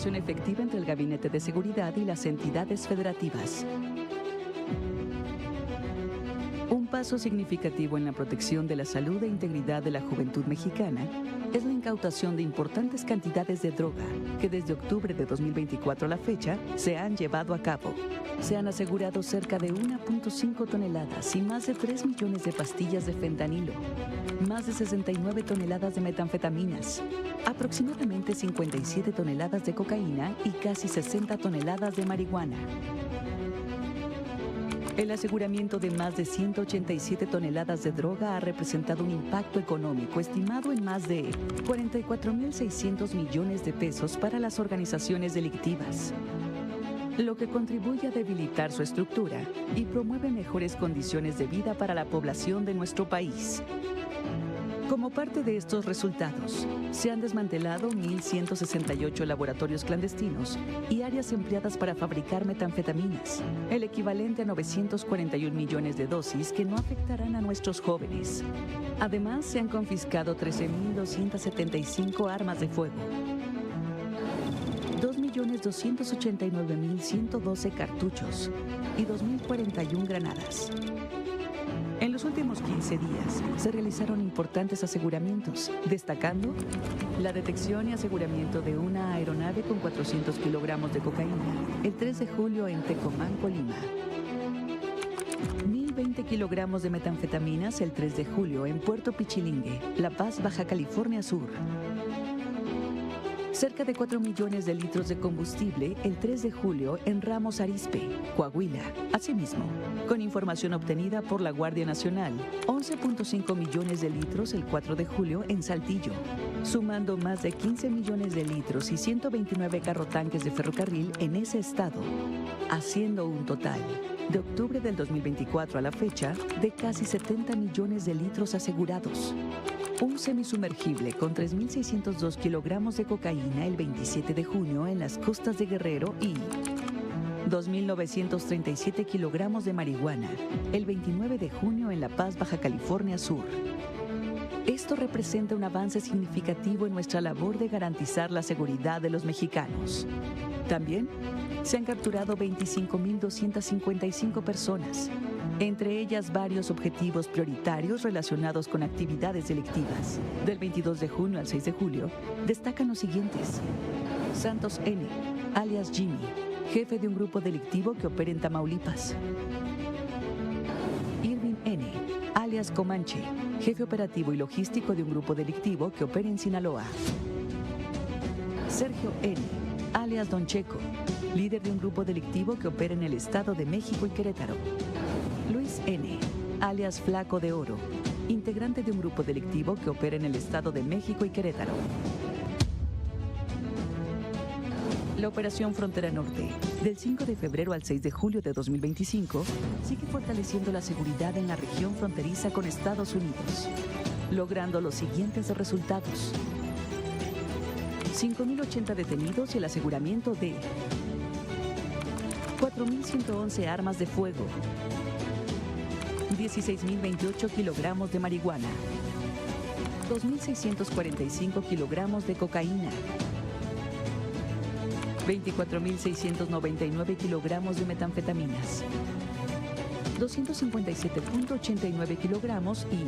coordinación efectiva entre el Gabinete de Seguridad y las entidades federativas. Un paso significativo en la protección de la salud e integridad de la juventud mexicana es la incautación de importantes cantidades de droga que desde octubre de 2024 a la fecha se han llevado a cabo. Se han asegurado cerca de 1.5 toneladas y más de 3 millones de pastillas de fentanilo, más de 69 toneladas de metanfetaminas, aproximadamente 57 toneladas de cocaína y casi 60 toneladas de marihuana. El aseguramiento de más de 187 toneladas de droga ha representado un impacto económico estimado en más de 44.600 millones de pesos para las organizaciones delictivas, lo que contribuye a debilitar su estructura y promueve mejores condiciones de vida para la población de nuestro país. Como parte de estos resultados, se han desmantelado 1.168 laboratorios clandestinos y áreas empleadas para fabricar metanfetaminas, el equivalente a 941 millones de dosis que no afectarán a nuestros jóvenes. Además, se han confiscado 13.275 armas de fuego, 2.289.112 cartuchos y 2.041 granadas. En los últimos 15 días se realizaron importantes aseguramientos, destacando la detección y aseguramiento de una aeronave con 400 kilogramos de cocaína el 3 de julio en Tecomán, Colima. 1.020 kilogramos de metanfetaminas el 3 de julio en Puerto Pichilingue, La Paz, Baja California Sur. Cerca de 4 millones de litros de combustible el 3 de julio en Ramos Arizpe, Coahuila. Asimismo, con información obtenida por la Guardia Nacional, 11.5 millones de litros el 4 de julio en Saltillo, sumando más de 15 millones de litros y 129 carrotanques de ferrocarril en ese estado, haciendo un total, de octubre del 2024 a la fecha, de casi 70 millones de litros asegurados. Un semisumergible con 3.602 kilogramos de cocaína el 27 de junio en las costas de Guerrero y 2.937 kilogramos de marihuana el 29 de junio en La Paz, Baja California Sur. Esto representa un avance significativo en nuestra labor de garantizar la seguridad de los mexicanos. También se han capturado 25.255 personas, entre ellas varios objetivos prioritarios relacionados con actividades delictivas. Del 22 de junio al 6 de julio, destacan los siguientes: Santos N., alias Jimmy, jefe de un grupo delictivo que opera en Tamaulipas. Irving N., alias Comanche, jefe operativo y logístico de un grupo delictivo que opera en Sinaloa. Sergio N., alias Don Checo, líder de un grupo delictivo que opera en el Estado de México y Querétaro. Luis N., alias Flaco de Oro, integrante de un grupo delictivo que opera en el Estado de México y Querétaro. La Operación Frontera Norte, del 5 de febrero al 6 de julio de 2025, sigue fortaleciendo la seguridad en la región fronteriza con Estados Unidos, logrando los siguientes resultados: 5.080 detenidos y el aseguramiento de 4.111 armas de fuego, 16.028 kilogramos de marihuana, 2.645 kilogramos de cocaína, 24.699 kilogramos de metanfetaminas, 257.89 kilogramos y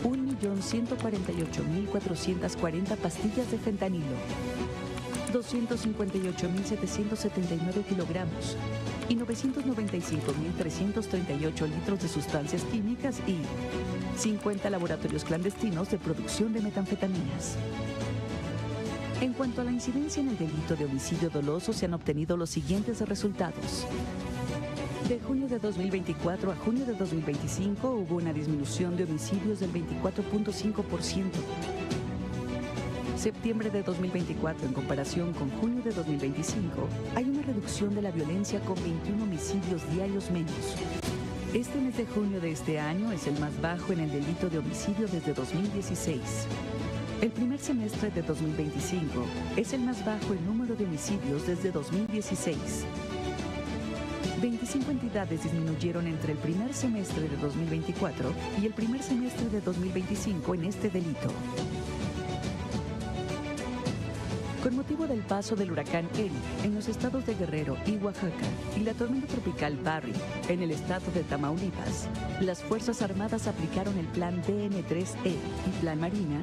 1.148.440 pastillas de fentanilo, 258.779 kilogramos y 995.338 litros de sustancias químicas y 50 laboratorios clandestinos de producción de metanfetaminas. En cuanto a la incidencia en el delito de homicidio doloso, se han obtenido los siguientes resultados. De junio de 2024 a junio de 2025 hubo una disminución de homicidios del 24.5%. Septiembre de 2024 en comparación con junio de 2025, hay una reducción de la violencia con 21 homicidios diarios menos. Este mes de junio de este año es el más bajo en el delito de homicidio desde 2016. El primer semestre de 2025 es el más bajo en número de homicidios desde 2016. 25 entidades disminuyeron entre el primer semestre de 2024 y el primer semestre de 2025 en este delito. Con motivo del paso del huracán Eric en los estados de Guerrero y Oaxaca y la tormenta tropical Barry en el estado de Tamaulipas, las Fuerzas Armadas aplicaron el Plan DN3E y Plan Marina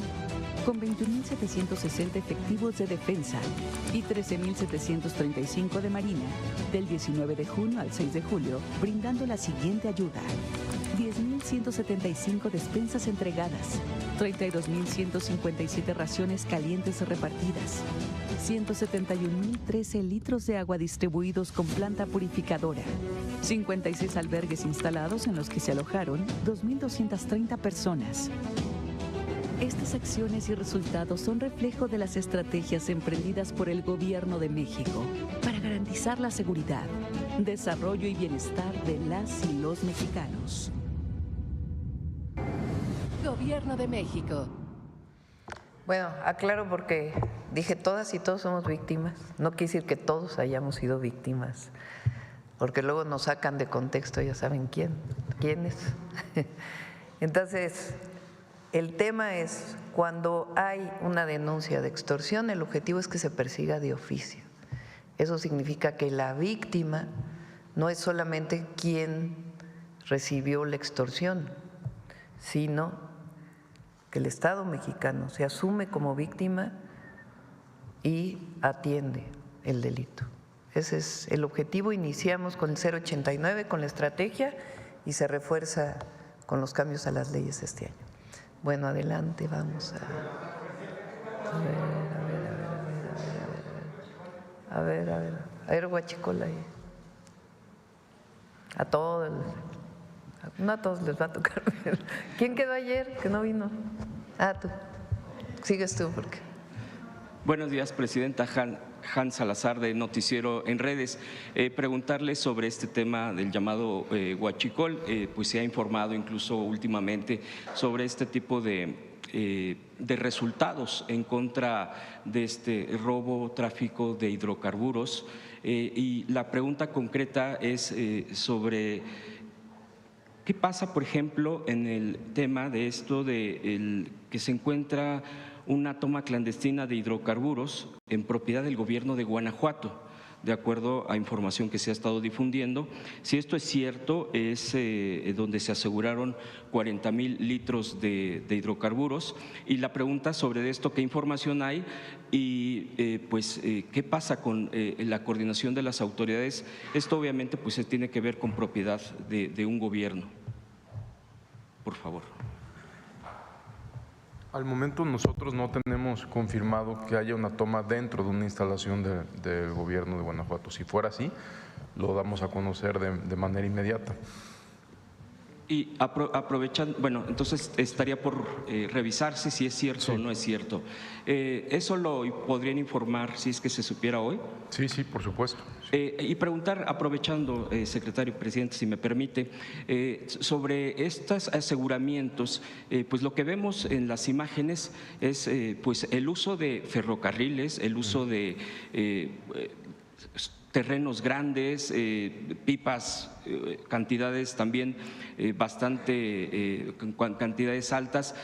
con 21.760 efectivos de defensa y 13.735 de Marina del 19 de junio al 6 de julio, brindando la siguiente ayuda: 10.175 despensas entregadas, 32.157 raciones calientes repartidas, 171.013 litros de agua distribuidos con planta purificadora, 56 albergues instalados en los que se alojaron 2.230 personas. Estas acciones y resultados son reflejo de las estrategias emprendidas por el Gobierno de México para garantizar la seguridad, desarrollo y bienestar de las y los mexicanos. Gobierno de México. Bueno, aclaro porque dije todas y todos somos víctimas. No quiere decir que todos hayamos sido víctimas, porque luego nos sacan de contexto, ya saben quiénes. Entonces, el tema es, cuando hay una denuncia de extorsión, el objetivo es que se persiga de oficio. Eso significa que la víctima no es solamente quien recibió la extorsión, sino que el Estado mexicano se asume como víctima y atiende el delito. Ese es el objetivo. Iniciamos con el 089, con la estrategia, y se refuerza con los cambios a las leyes este año. Bueno, adelante, vamos a ver, Huachicola. A todos, no a todos les va a tocar. ¿Quién quedó ayer que no vino? Tú, sigues tú porque… Buenos días, presidenta. Hans Salazar, de Noticiero en Redes. Preguntarle sobre este tema del llamado huachicol. Pues se ha informado incluso últimamente sobre este tipo de resultados en contra de este robo, tráfico de hidrocarburos. Y la pregunta concreta es sobre qué pasa, por ejemplo, en el tema de esto de que se encuentra una toma clandestina de hidrocarburos en propiedad del gobierno de Guanajuato, de acuerdo a información que se ha estado difundiendo. Si esto es cierto, es donde se aseguraron 40,000 litros de hidrocarburos. Y la pregunta sobre esto, ¿qué información hay? Y ¿qué pasa con la coordinación de las autoridades? Esto obviamente pues se tiene que ver con propiedad de un gobierno. Por favor. Al momento nosotros no tenemos confirmado que haya una toma dentro de una instalación del gobierno de Guanajuato. Si fuera así, lo damos a conocer de manera inmediata. Y aprovechando, bueno, entonces estaría por revisarse si es cierto o no es cierto. ¿Eso lo podrían informar si es que se supiera hoy? Sí, por supuesto. Y preguntar, aprovechando, secretario presidente, si me permite, sobre estos aseguramientos, pues lo que vemos en las imágenes es pues el uso de ferrocarriles, el uso de terrenos grandes, pipas, cantidades también cantidades altas.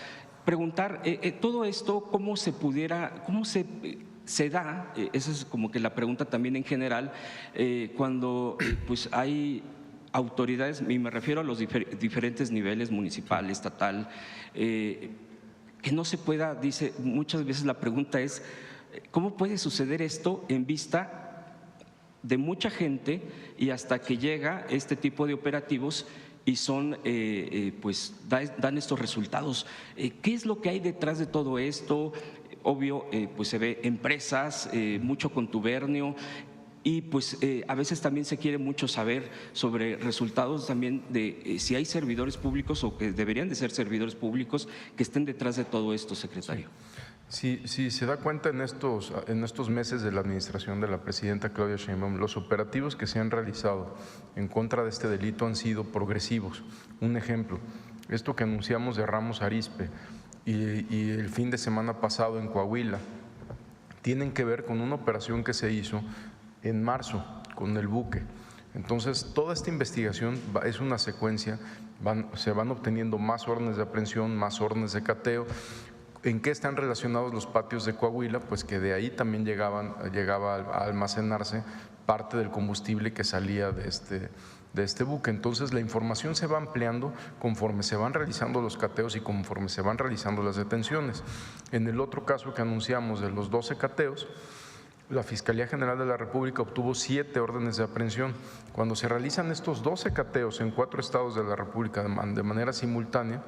Preguntar, todo esto, ¿cómo se da? Esa es como que la pregunta también en general, cuando pues hay autoridades, y me refiero a los diferentes niveles, municipal, estatal, que no se pueda, dice, muchas veces la pregunta es, ¿cómo puede suceder esto en vista de mucha gente y hasta que llega este tipo de operativos y son, pues dan estos resultados? ¿Qué es lo que hay detrás de todo esto? Obvio, pues se ve empresas, mucho contubernio y pues a veces también se quiere mucho saber sobre resultados también de si hay servidores públicos o que deberían de ser servidores públicos que estén detrás de todo esto, secretario. Sí, se da cuenta en estos meses de la administración de la presidenta Claudia Sheinbaum, los operativos que se han realizado en contra de este delito han sido progresivos. Un ejemplo, esto que anunciamos de Ramos Arizpe y el fin de semana pasado en Coahuila, tienen que ver con una operación que se hizo en marzo con el buque. Entonces, toda esta investigación es una secuencia, se van obteniendo más órdenes de aprehensión, más órdenes de cateo. ¿En qué están relacionados los patios de Coahuila? Pues que de ahí también llegaba a almacenarse parte del combustible que salía de este buque. Entonces la información se va ampliando conforme se van realizando los cateos y conforme se van realizando las detenciones. En el otro caso que anunciamos de los 12 cateos, la Fiscalía General de la República obtuvo 7 órdenes de aprehensión. Cuando se realizan estos 12 cateos en 4 estados de la República de manera simultánea,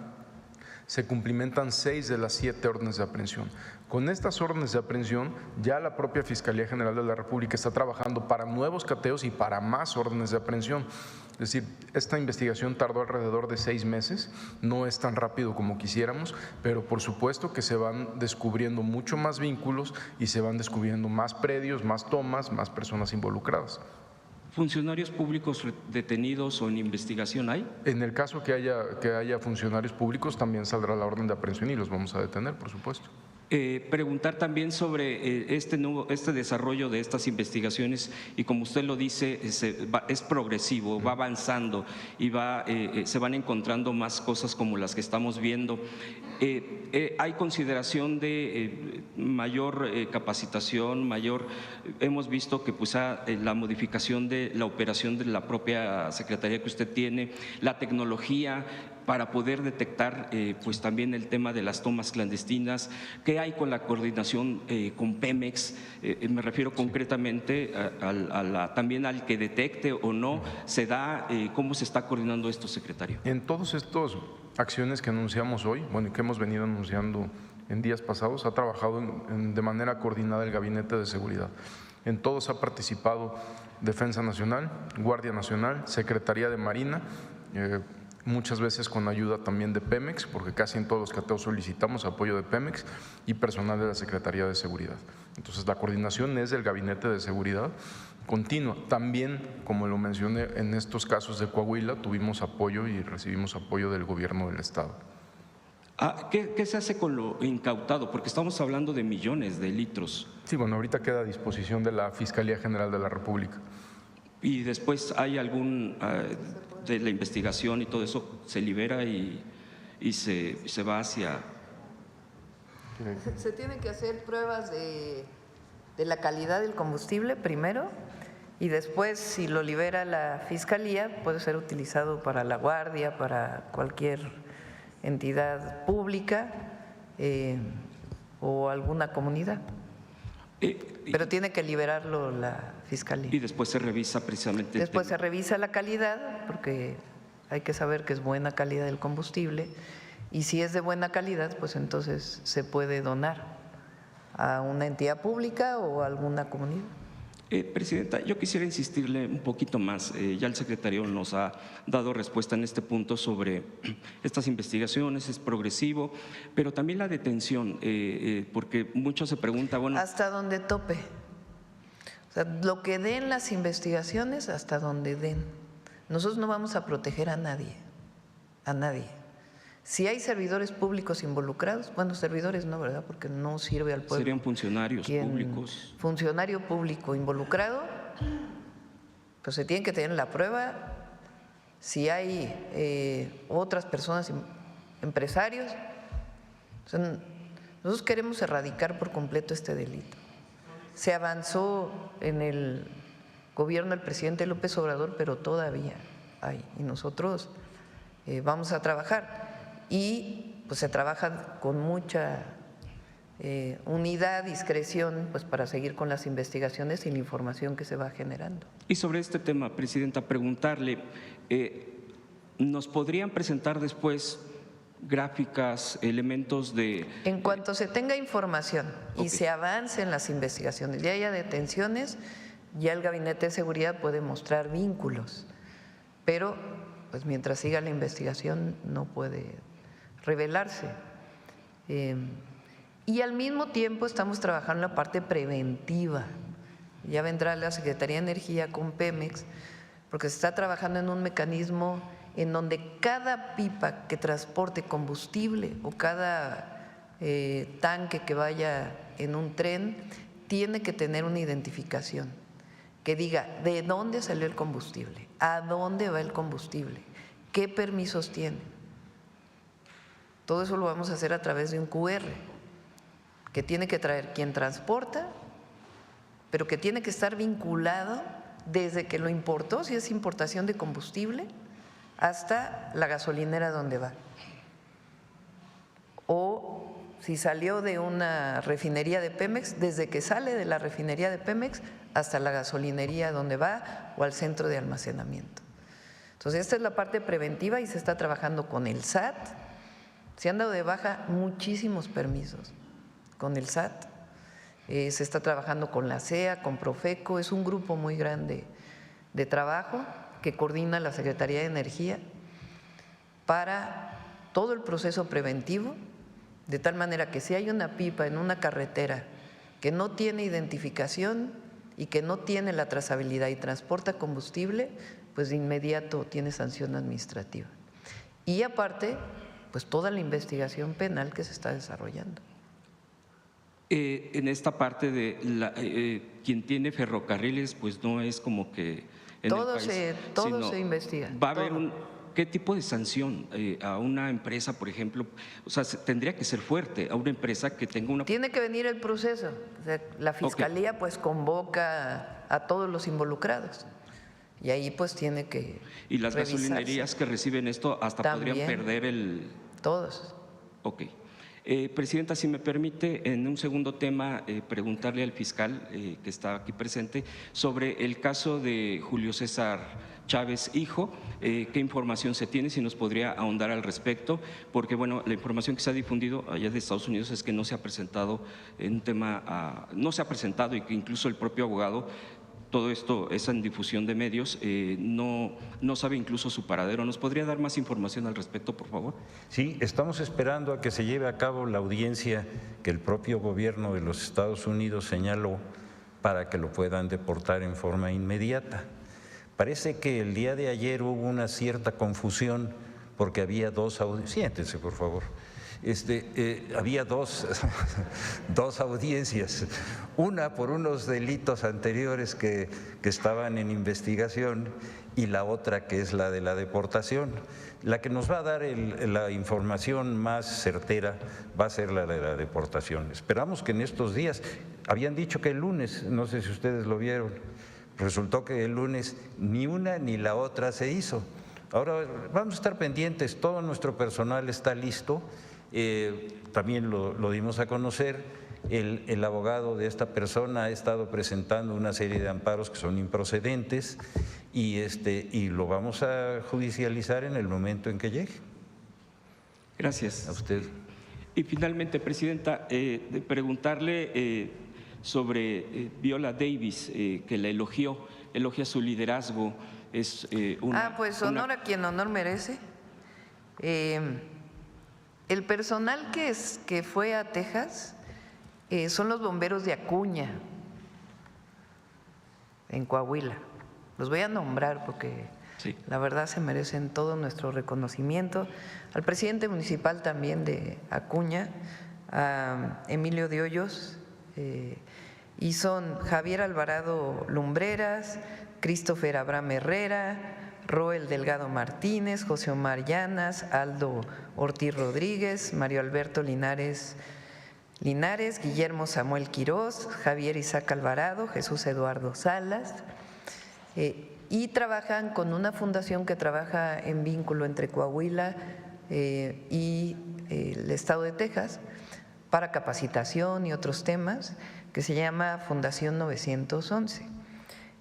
se cumplimentan 6 de las 7 órdenes de aprehensión. Con estas órdenes de aprehensión, ya la propia Fiscalía General de la República está trabajando para nuevos cateos y para más órdenes de aprehensión. Es decir, esta investigación tardó alrededor de 6 meses, no es tan rápido como quisiéramos, pero por supuesto que se van descubriendo mucho más vínculos y se van descubriendo más predios, más tomas, más personas involucradas. ¿Funcionarios públicos detenidos o en investigación hay? En el caso que haya funcionarios públicos, también saldrá la orden de aprehensión y los vamos a detener, por supuesto. Preguntar también sobre este desarrollo de estas investigaciones y como usted lo dice, es progresivo, va avanzando y se van encontrando más cosas como las que estamos viendo. ¿Hay consideración de mayor capacitación, hemos visto que pues, la modificación de la operación de la propia secretaría que usted tiene, la tecnología para poder detectar pues también el tema de las tomas clandestinas? ¿Qué hay con la coordinación con Pemex? Me refiero concretamente también al que detecte o no se da, ¿cómo se está coordinando esto, secretario? En todas estas acciones que anunciamos hoy, bueno, y que hemos venido anunciando en días pasados, ha trabajado de manera coordinada el Gabinete de Seguridad. En todos ha participado Defensa Nacional, Guardia Nacional, Secretaría de Marina, muchas veces con ayuda también de Pemex, porque casi en todos los cateos solicitamos apoyo de Pemex y personal de la Secretaría de Seguridad. Entonces la coordinación es del Gabinete de Seguridad continua. También, como lo mencioné, en estos casos de Coahuila tuvimos apoyo y recibimos apoyo del gobierno del estado. ¿Qué se hace con lo incautado? Porque estamos hablando de millones de litros. Sí, bueno, ahorita queda a disposición de la Fiscalía General de la República. Y después hay de la investigación y todo eso se libera y se va hacia… Se tienen que hacer pruebas de la calidad del combustible primero y después, si lo libera la Fiscalía, puede ser utilizado para la Guardia, para cualquier entidad pública o alguna comunidad. Pero tiene que liberarlo la Fiscalía. Y después se revisa precisamente… Después se revisa la calidad, porque hay que saber que es buena calidad el combustible, y si es de buena calidad, pues entonces se puede donar a una entidad pública o a alguna comunidad. Presidenta, yo quisiera insistirle un poquito más. Ya el secretario nos ha dado respuesta en este punto sobre estas investigaciones, es progresivo, pero también la detención, porque muchos se preguntan, bueno… Hasta donde tope. O sea, lo que den las investigaciones, hasta donde den. Nosotros no vamos a proteger a nadie, a nadie. Si hay servidores públicos involucrados, bueno, servidores no, ¿verdad? Porque no sirve al pueblo. ¿Serían funcionarios públicos? Funcionario público involucrado, pues se tiene que tener la prueba. Si hay otras personas, empresarios, o sea, nosotros queremos erradicar por completo este delito. Se avanzó en el gobierno del presidente López Obrador, pero todavía hay, y nosotros vamos a trabajar. Y pues se trabaja con mucha unidad, discreción, pues para seguir con las investigaciones y la información que se va generando. Y sobre este tema, Presidenta, preguntarle, ¿nos podrían presentar después gráficas, elementos de… En cuanto se tenga información y se avance en las investigaciones, ya haya detenciones, ya el Gabinete de Seguridad puede mostrar vínculos, pero pues mientras siga la investigación no puede revelarse. Y al mismo tiempo estamos trabajando en la parte preventiva. Ya vendrá la Secretaría de Energía con Pemex, porque se está trabajando en un mecanismo en donde cada pipa que transporte combustible o cada tanque que vaya en un tren tiene que tener una identificación que diga de dónde salió el combustible, a dónde va el combustible, qué permisos tiene. Todo eso lo vamos a hacer a través de un QR que tiene que traer quien transporta, pero que tiene que estar vinculado desde que lo importó, si es importación de combustible, hasta la gasolinera donde va. O si salió de una refinería de Pemex, desde que sale de la refinería de Pemex hasta la gasolinería donde va o al centro de almacenamiento. Entonces, esta es la parte preventiva y se está trabajando con el SAT. Se han dado de baja muchísimos permisos con el SAT. Se está trabajando con la CEA, con Profeco. Es un grupo muy grande de trabajo que coordina la Secretaría de Energía para todo el proceso preventivo, de tal manera que si hay una pipa en una carretera que no tiene identificación y que no tiene la trazabilidad y transporta combustible, pues de inmediato tiene sanción administrativa. Y aparte, pues toda la investigación penal que se está desarrollando. En esta parte de quien tiene ferrocarriles, pues no es como que en todo el país, todo se investiga. Va a haber ¿qué tipo de sanción a una empresa, por ejemplo? O sea, tendría que ser fuerte a una empresa que tenga una… Tiene que venir el proceso. O sea, la Fiscalía pues convoca a todos los involucrados y ahí pues tiene que Y las revisarse. gasolinerías que reciben esto hasta También, podrían perder el… Todos. Ok. Presidenta, si me permite, en un segundo tema, preguntarle al fiscal que está aquí presente sobre el caso de Julio César Chávez, hijo, qué información se tiene, si nos podría ahondar al respecto, porque bueno, la información que se ha difundido allá de Estados Unidos es que no se ha presentado en un tema, no se ha presentado y que incluso el propio abogado, todo esto es en difusión de medios, no sabe incluso su paradero. ¿Nos podría dar más información al respecto, por favor? Sí, estamos esperando a que se lleve a cabo la audiencia que el propio gobierno de los Estados Unidos señaló para que lo puedan deportar en forma inmediata. Parece que el día de ayer hubo una cierta confusión porque había dos audiencias. Siéntense, por favor. Había dos audiencias, una por unos delitos anteriores que estaban en investigación y la otra que es la de la deportación. La que nos va a dar la información más certera va a ser la de la deportación. Esperamos que en estos días, habían dicho que el lunes, no sé si ustedes lo vieron, resultó que el lunes ni una ni la otra se hizo. Ahora vamos a estar pendientes, todo nuestro personal está listo. También lo dimos a conocer, el abogado de esta persona ha estado presentando una serie de amparos que son improcedentes y lo vamos a judicializar en el momento en que llegue. Gracias. A usted. Y finalmente, Presidenta, preguntarle sobre Viola Davis, que la elogia su liderazgo. Es pues honor a quien honor merece. El personal que fue a Texas son los bomberos de Acuña, en Coahuila. Los voy a nombrar porque sí, la verdad se merecen todo nuestro reconocimiento. Al presidente municipal también de Acuña, a Emilio de Hoyos, y son Javier Alvarado Lumbreras, Christopher Abraham Herrera, Roel Delgado Martínez, José Omar Llanas, Aldo Ortiz Rodríguez, Mario Alberto Linares, Guillermo Samuel Quirós, Javier Isaac Alvarado, Jesús Eduardo Salas, y trabajan con una fundación que trabaja en vínculo entre Coahuila y el estado de Texas para capacitación y otros temas, que se llama Fundación 911.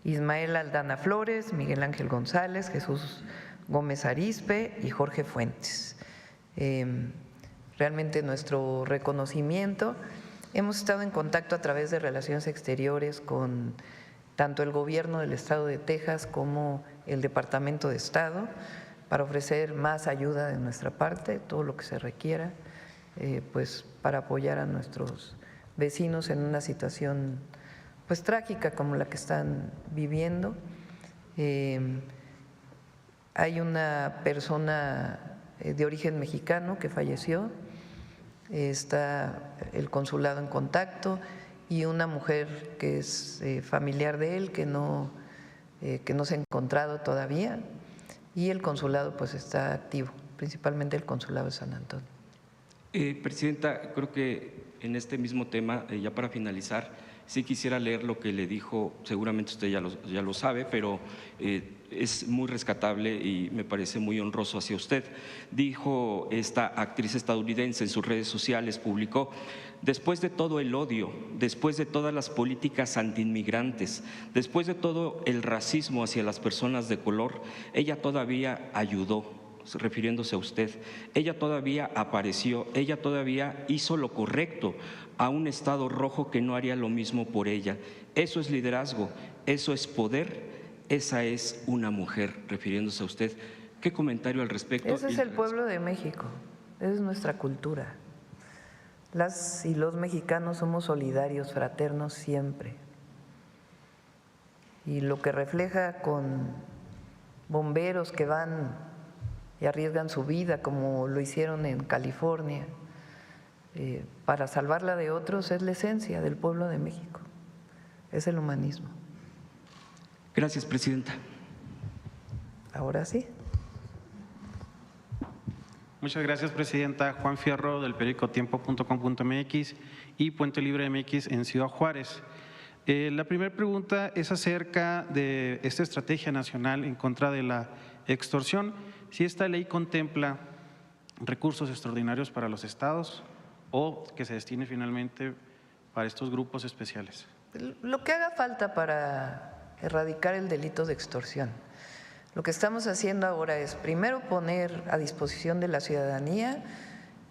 Ismael Aldana Flores, Miguel Ángel González, Jesús Gómez Arizpe y Jorge Fuentes. Realmente nuestro reconocimiento. Hemos estado en contacto a través de Relaciones Exteriores con tanto el gobierno del estado de Texas como el Departamento de Estado para ofrecer más ayuda de nuestra parte, todo lo que se requiera, pues para apoyar a nuestros vecinos en una situación pues trágica como la que están viviendo. Hay una persona de origen mexicano que falleció, está el consulado en contacto, y una mujer que es familiar de él que no se ha encontrado todavía, y el consulado pues está activo, principalmente el consulado de San Antonio. Presidenta, creo que en este mismo tema, ya para finalizar, sí quisiera leer lo que le dijo, seguramente usted ya lo sabe, pero es muy rescatable y me parece muy honroso hacia usted. Dijo esta actriz estadounidense en sus redes sociales, publicó: después de todo el odio, después de todas las políticas antiinmigrantes, después de todo el racismo hacia las personas de color, ella todavía ayudó, refiriéndose a usted, ella todavía apareció, ella todavía hizo lo correcto a un Estado rojo que no haría lo mismo por ella. Eso es liderazgo, eso es poder, esa es una mujer, refiriéndose a usted. ¿Qué comentario al respecto? Ese es el pueblo de México, esa es nuestra cultura. Las y los mexicanos somos solidarios, fraternos siempre. Y lo que refleja con bomberos que van y arriesgan su vida, como lo hicieron en California, para salvarla de otros, es la esencia del pueblo de México, es el humanismo. Gracias, presidenta. Ahora sí. Muchas gracias, presidenta. Juan Fierro, del periódico tiempo.com.mx y Puente Libre MX en Ciudad Juárez. La primera pregunta es acerca de esta estrategia nacional en contra de la extorsión. Si esta ley contempla recursos extraordinarios para los estados o que se destine finalmente para estos grupos especiales. Lo que haga falta para erradicar el delito de extorsión. Lo que estamos haciendo ahora es primero poner a disposición de la ciudadanía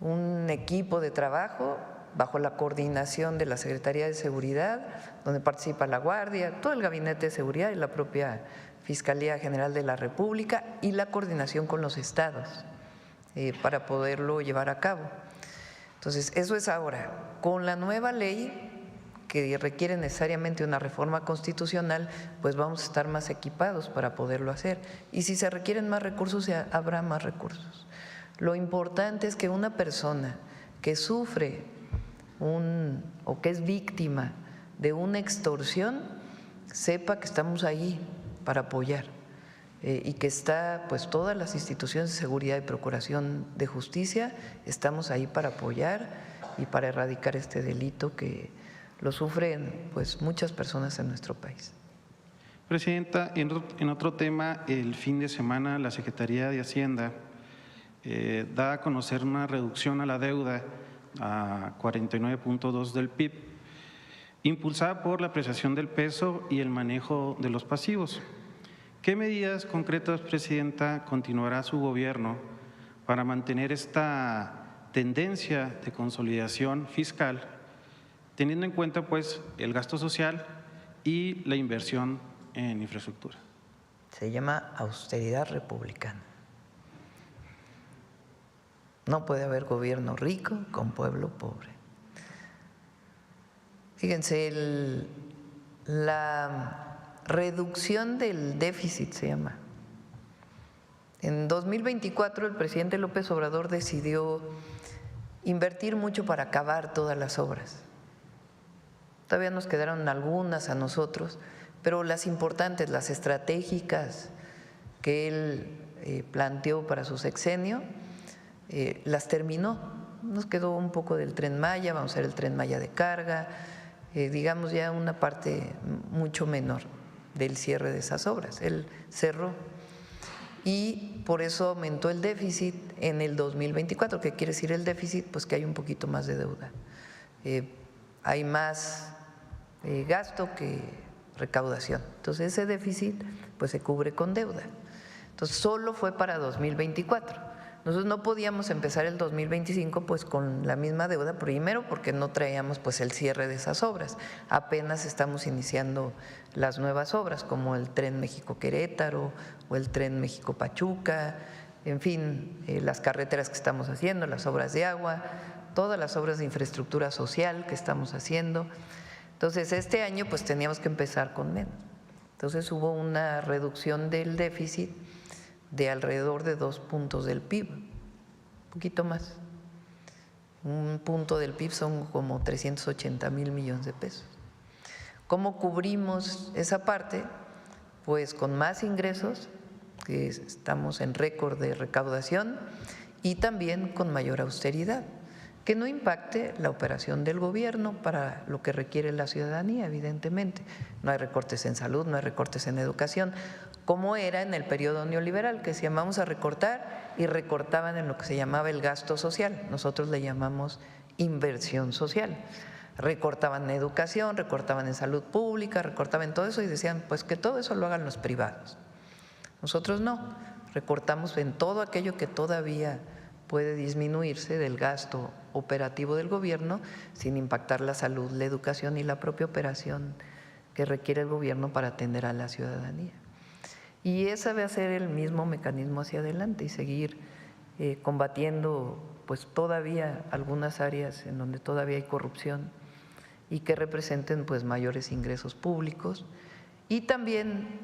un equipo de trabajo bajo la coordinación de la Secretaría de Seguridad, donde participa la Guardia, todo el Gabinete de Seguridad y la propia Fiscalía General de la República, y la coordinación con los estados para poderlo llevar a cabo. Entonces, eso es ahora. Con la nueva ley, que requiere necesariamente una reforma constitucional, pues vamos a estar más equipados para poderlo hacer. Y si se requieren más recursos, habrá más recursos. Lo importante es que una persona que sufre o que es víctima de una extorsión sepa que estamos ahí para apoyar y que está, pues todas las instituciones de seguridad y procuración de justicia estamos ahí para apoyar y para erradicar este delito que lo sufren pues muchas personas en nuestro país. Presidenta, en otro tema, el fin de semana la Secretaría de Hacienda da a conocer una reducción a la deuda a 49.2 del PIB, impulsada por la apreciación del peso y el manejo de los pasivos. ¿Qué medidas concretas, presidenta, continuará su gobierno para mantener esta tendencia de consolidación fiscal, teniendo en cuenta pues el gasto social y la inversión en infraestructura? Se llama austeridad republicana. No puede haber gobierno rico con pueblo pobre. Fíjense, la reducción del déficit se llama. En 2024 el presidente López Obrador decidió invertir mucho para acabar todas las obras. Todavía nos quedaron algunas a nosotros, pero las importantes, las estratégicas que él planteó para su sexenio, las terminó. Nos quedó un poco del Tren Maya, vamos a hacer el Tren Maya de carga, digamos ya una parte mucho menor del cierre de esas obras. Él cerró y por eso aumentó el déficit en el 2024. ¿Qué quiere decir el déficit? Pues que hay un poquito más de deuda. Hay más gasto que recaudación. Entonces ese déficit pues se cubre con deuda. Entonces solo fue para 2024. Nosotros no podíamos empezar el 2025 pues con la misma deuda, primero porque no traíamos pues el cierre de esas obras. Apenas estamos iniciando las nuevas obras como el Tren México-Querétaro o el Tren México-Pachuca, en fin, las carreteras que estamos haciendo, las obras de agua, todas las obras de infraestructura social que estamos haciendo. Entonces este año pues teníamos que empezar con menos. Entonces hubo una reducción del déficit de alrededor de 2 puntos del PIB, un poquito más. Un punto del PIB son como 380,000 millones de pesos. ¿Cómo cubrimos esa parte? Pues con más ingresos, que estamos en récord de recaudación, y también con mayor austeridad. que no impacte la operación del gobierno para lo que requiere la ciudadanía, evidentemente. No hay recortes en salud, no hay recortes en educación, como era en el periodo neoliberal, que decían vamos a recortar y recortaban en lo que se llamaba el gasto social. Nosotros le llamamos inversión social. Recortaban en educación, recortaban en salud pública, recortaban en todo eso y decían pues que todo eso lo hagan los privados. Nosotros no, recortamos en todo aquello que todavía puede disminuirse del gasto operativo del gobierno sin impactar la salud, la educación y la propia operación que requiere el gobierno para atender a la ciudadanía. Y ese va a ser el mismo mecanismo hacia adelante y seguir combatiendo pues todavía algunas áreas en donde todavía hay corrupción y que representen pues mayores ingresos públicos y también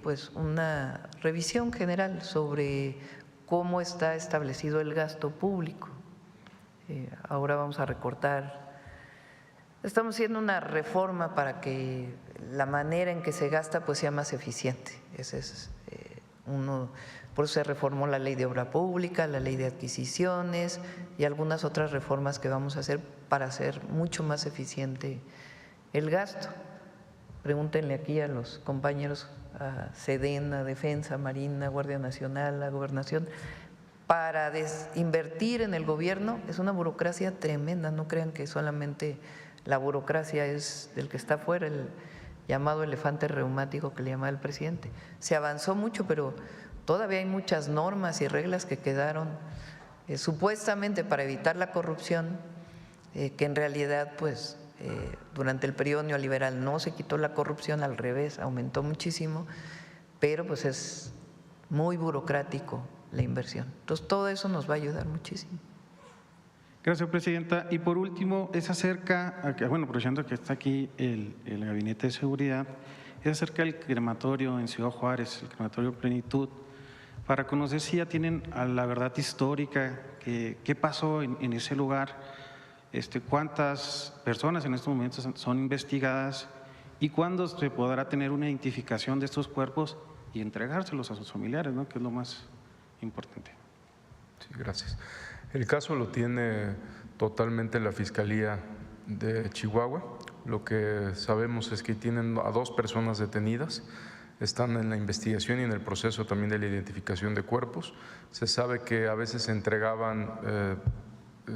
pues una revisión general sobre cómo está establecido el gasto público. Ahora vamos a recortar, estamos haciendo una reforma para que la manera en que se gasta pues sea más eficiente. Ese es por eso se reformó la ley de obra pública, la ley de adquisiciones y algunas otras reformas que vamos a hacer para hacer mucho más eficiente el gasto. Pregúntenle aquí a los compañeros, a Sedena, Defensa, Marina, Guardia Nacional, la Gobernación, para invertir en el gobierno es una burocracia tremenda, no crean que solamente la burocracia es del que está afuera, el llamado elefante reumático que le llamaba el presidente. Se avanzó mucho, pero todavía hay muchas normas y reglas que quedaron supuestamente para evitar la corrupción, que en realidad pues durante el periodo neoliberal no se quitó la corrupción, al revés, aumentó muchísimo, pero pues es muy burocrático la inversión. Entonces todo eso nos va a ayudar muchísimo. Gracias, Presidenta. Y por último, es acerca, bueno, aprovechando que está aquí el Gabinete de Seguridad, es acerca del crematorio en Ciudad Juárez, el crematorio Plenitud, para conocer si ya tienen la verdad histórica, qué pasó en ese lugar, cuántas personas en estos momentos son investigadas y cuándo se podrá tener una identificación de estos cuerpos y entregárselos a sus familiares, ¿no?, que es lo más importante. Sí, gracias. El caso lo tiene totalmente la Fiscalía de Chihuahua. Lo que sabemos es que tienen a 2 personas detenidas, están en la investigación y en el proceso también de la identificación de cuerpos. Se sabe que a veces se entregaban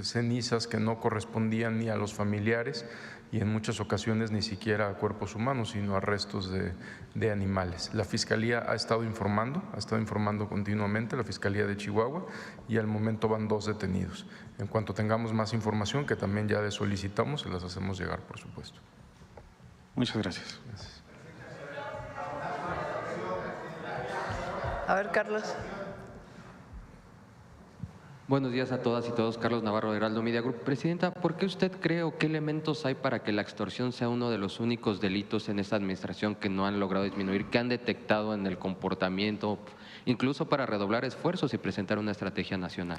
cenizas que no correspondían ni a los familiares y en muchas ocasiones ni siquiera a cuerpos humanos, sino a restos de animales. La Fiscalía ha estado informando continuamente, la Fiscalía de Chihuahua, y al momento van 2 detenidos. En cuanto tengamos más información, que también ya les solicitamos, se las hacemos llegar, por supuesto. Muchas gracias. Gracias. A ver, Carlos. Buenos días a todas y todos. Carlos Navarro, de Heraldo Media Group. Presidenta, ¿por qué usted cree o qué elementos hay para que la extorsión sea uno de los únicos delitos en esta administración que no han logrado disminuir, que han detectado en el comportamiento, incluso para redoblar esfuerzos y presentar una estrategia nacional?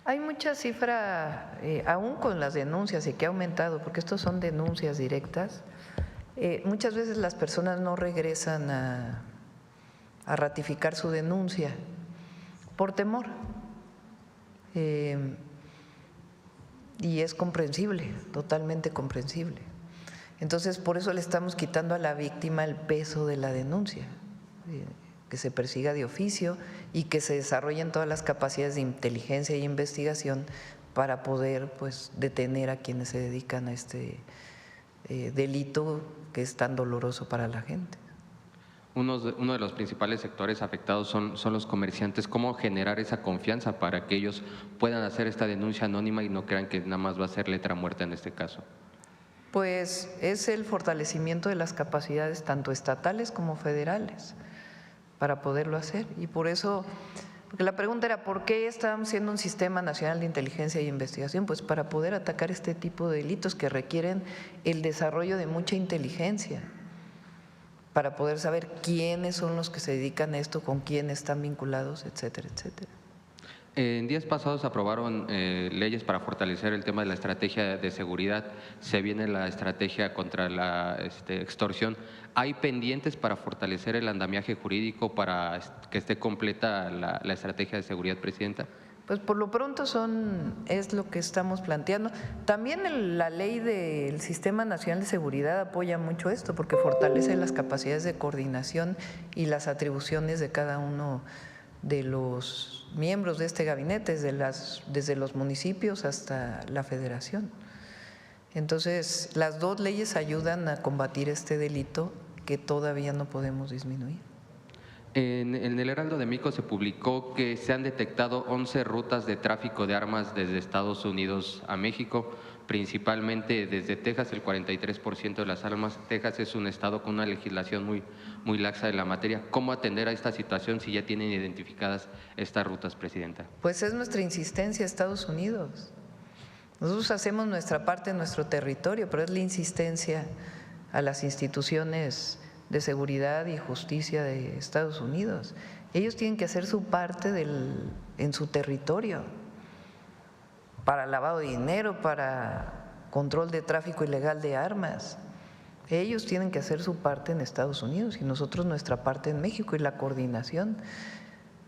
Hay mucha cifra, aún con las denuncias, y que ha aumentado, porque estos son denuncias directas. Muchas veces las personas no regresan a ratificar su denuncia por temor. Y es comprensible, totalmente comprensible. Entonces, por eso le estamos quitando a la víctima el peso de la denuncia, que se persiga de oficio y que se desarrollen todas las capacidades de inteligencia e investigación para poder pues detener a quienes se dedican a este delito que es tan doloroso para la gente. Uno de los principales sectores afectados son los comerciantes. ¿Cómo generar esa confianza para que ellos puedan hacer esta denuncia anónima y no crean que nada más va a ser letra muerta en este caso? Pues es el fortalecimiento de las capacidades tanto estatales como federales para poderlo hacer. Y por eso, porque la pregunta era ¿por qué estamos siendo un sistema nacional de inteligencia y investigación? Pues para poder atacar este tipo de delitos que requieren el desarrollo de mucha inteligencia, para poder saber quiénes son los que se dedican a esto, con quién están vinculados, etcétera, etcétera. En días pasados aprobaron leyes para fortalecer el tema de la estrategia de seguridad. Se viene la estrategia contra la extorsión. ¿Hay pendientes para fortalecer el andamiaje jurídico para que esté completa la estrategia de seguridad, Presidenta? Pues por lo pronto es lo que estamos planteando. También la ley del Sistema Nacional de Seguridad apoya mucho esto porque fortalece las capacidades de coordinación y las atribuciones de cada uno de los miembros de este gabinete, desde los municipios hasta la federación. Entonces, las dos leyes ayudan a combatir este delito que todavía no podemos disminuir. En el Heraldo de México se publicó que se han detectado 11 rutas de tráfico de armas desde Estados Unidos a México, principalmente desde Texas, el 43% de las armas. Texas es un estado con una legislación muy laxa de la materia. ¿Cómo atender a esta situación si ya tienen identificadas estas rutas, Presidenta? Pues es nuestra insistencia, Estados Unidos. Nosotros hacemos nuestra parte en nuestro territorio, pero es la insistencia a las instituciones de seguridad y justicia de Estados Unidos. Ellos tienen que hacer su parte en su territorio para lavado de dinero, para control de tráfico ilegal de armas. Ellos tienen que hacer su parte en Estados Unidos y nosotros nuestra parte en México y la coordinación.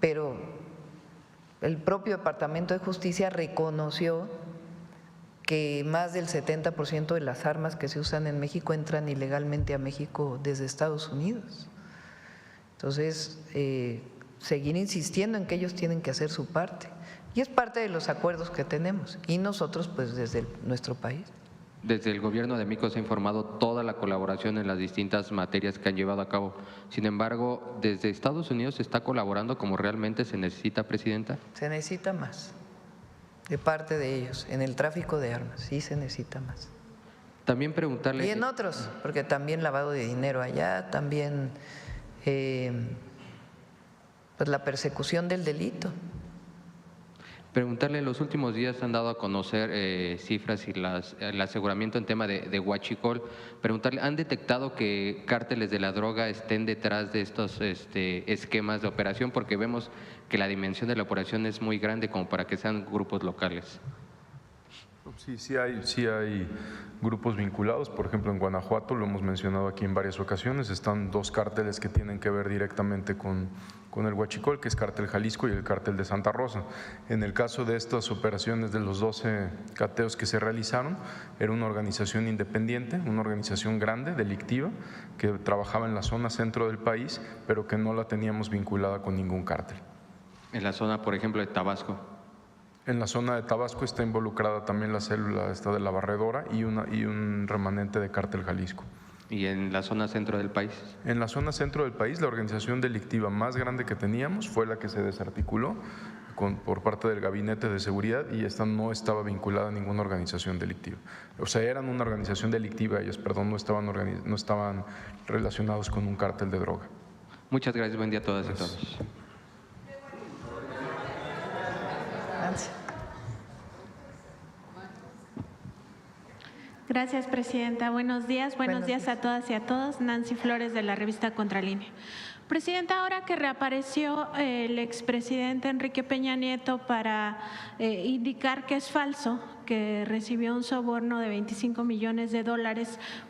Pero el propio Departamento de Justicia reconoció que más del 70% de las armas que se usan en México entran ilegalmente a México desde Estados Unidos. Entonces, seguir insistiendo en que ellos tienen que hacer su parte. Y es parte de los acuerdos que tenemos. Y nosotros, pues, desde nuestro país. Desde el Gobierno de México se ha informado toda la colaboración en las distintas materias que han llevado a cabo. Sin embargo, ¿desde Estados Unidos se está colaborando como realmente se necesita, Presidenta? Se necesita más de parte de ellos, en el tráfico de armas, sí se necesita más. También preguntarle… Y en otros, porque también lavado de dinero allá, también pues la persecución del delito. Preguntarle, en los últimos días han dado a conocer cifras y el aseguramiento en tema de huachicol. Preguntarle, ¿han detectado que cárteles de la droga estén detrás de estos esquemas de operación? Porque vemos que la dimensión de la operación es muy grande como para que sean grupos locales. Sí hay grupos vinculados. Por ejemplo, en Guanajuato, lo hemos mencionado aquí en varias ocasiones, están dos cárteles que tienen que ver directamente con el huachicol, que es Cártel Jalisco y el Cártel de Santa Rosa. En el caso de estas operaciones, de los 12 cateos que se realizaron, era una organización independiente, una organización grande, delictiva, que trabajaba en la zona centro del país, pero que no la teníamos vinculada con ningún cártel. En la zona, por ejemplo, de Tabasco. En la zona de Tabasco está involucrada también la célula de la Barredora y un remanente de Cártel Jalisco. ¿Y en la zona centro del país? En la zona centro del país, la organización delictiva más grande que teníamos fue la que se desarticuló por parte del Gabinete de Seguridad, y esta no estaba vinculada a ninguna organización delictiva. O sea, eran una organización delictiva ellos, perdón, no estaban relacionados con un cártel de droga. Muchas gracias, buen día a todas y todos. Gracias, Presidenta. Buenos días. Buenos días a todas y a todos. Nancy Flores, de la revista Contralínea. Presidenta, ahora que reapareció el expresidente Enrique Peña Nieto para indicar que es falso, que recibió un soborno de $25 millones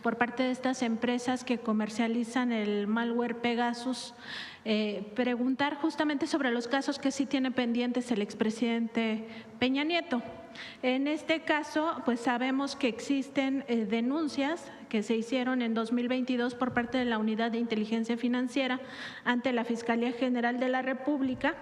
por parte de estas empresas que comercializan el malware Pegasus, preguntar justamente sobre los casos que sí tiene pendientes el expresidente Peña Nieto. En este caso, pues sabemos que existen denuncias que se hicieron en 2022 por parte de la Unidad de Inteligencia Financiera ante la Fiscalía General de la República,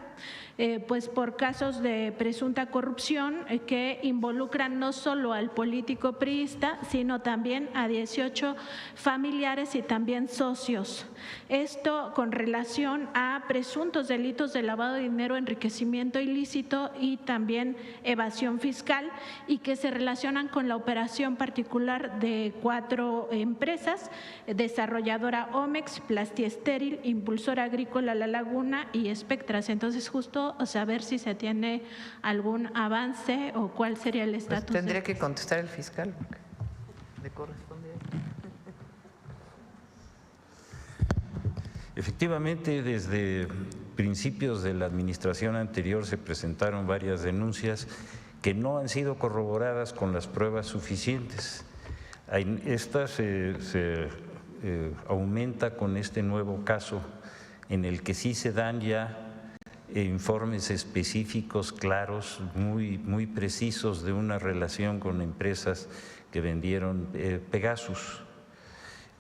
pues por casos de presunta corrupción que involucran no solo al político priista, sino también a 18 familiares y también socios. Esto con relación a presuntos delitos de lavado de dinero, enriquecimiento ilícito y también evasión fiscal, y que se relacionan con la operación particular de 4 empresas: desarrolladora Omex, Plastiestéril, Impulsora Agrícola La Laguna y Espectras. Entonces, justo saber si se tiene algún avance o cuál sería el estatus. Pues tendría que contestar el fiscal, porque le corresponde. Efectivamente, desde principios de la administración anterior se presentaron varias denuncias que no han sido corroboradas con las pruebas suficientes. Esta se aumenta con este nuevo caso, en el que sí se dan ya informes específicos, claros, muy precisos de una relación con empresas que vendieron Pegasus.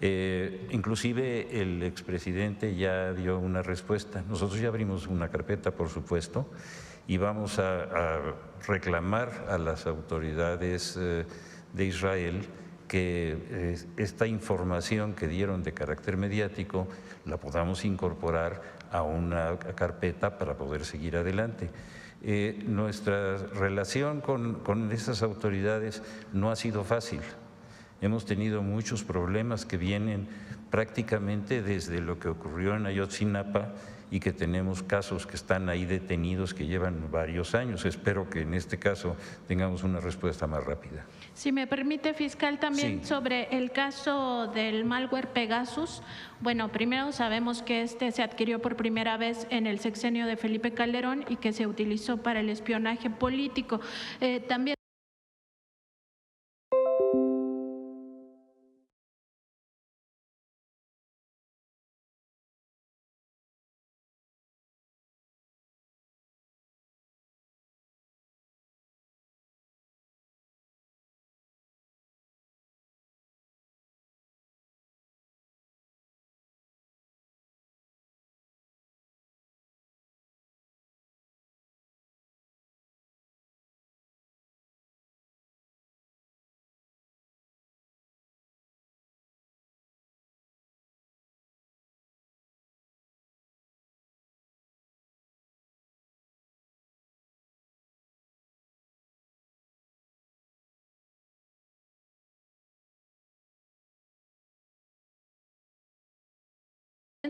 Inclusive el expresidente ya dio una respuesta. Nosotros ya abrimos una carpeta, por supuesto, y vamos a reclamar a las autoridades de Israel que esta información que dieron de carácter mediático la podamos incorporar a una carpeta para poder seguir adelante. Nuestra relación con esas autoridades no ha sido fácil. Hemos tenido muchos problemas que vienen prácticamente desde lo que ocurrió en Ayotzinapa y que tenemos casos que están ahí detenidos que llevan varios años. Espero que en este caso tengamos una respuesta más rápida. Si me permite, fiscal, también sí, sobre el caso del malware Pegasus. Bueno, primero sabemos que se adquirió por primera vez en el sexenio de Felipe Calderón y que se utilizó para el espionaje político. También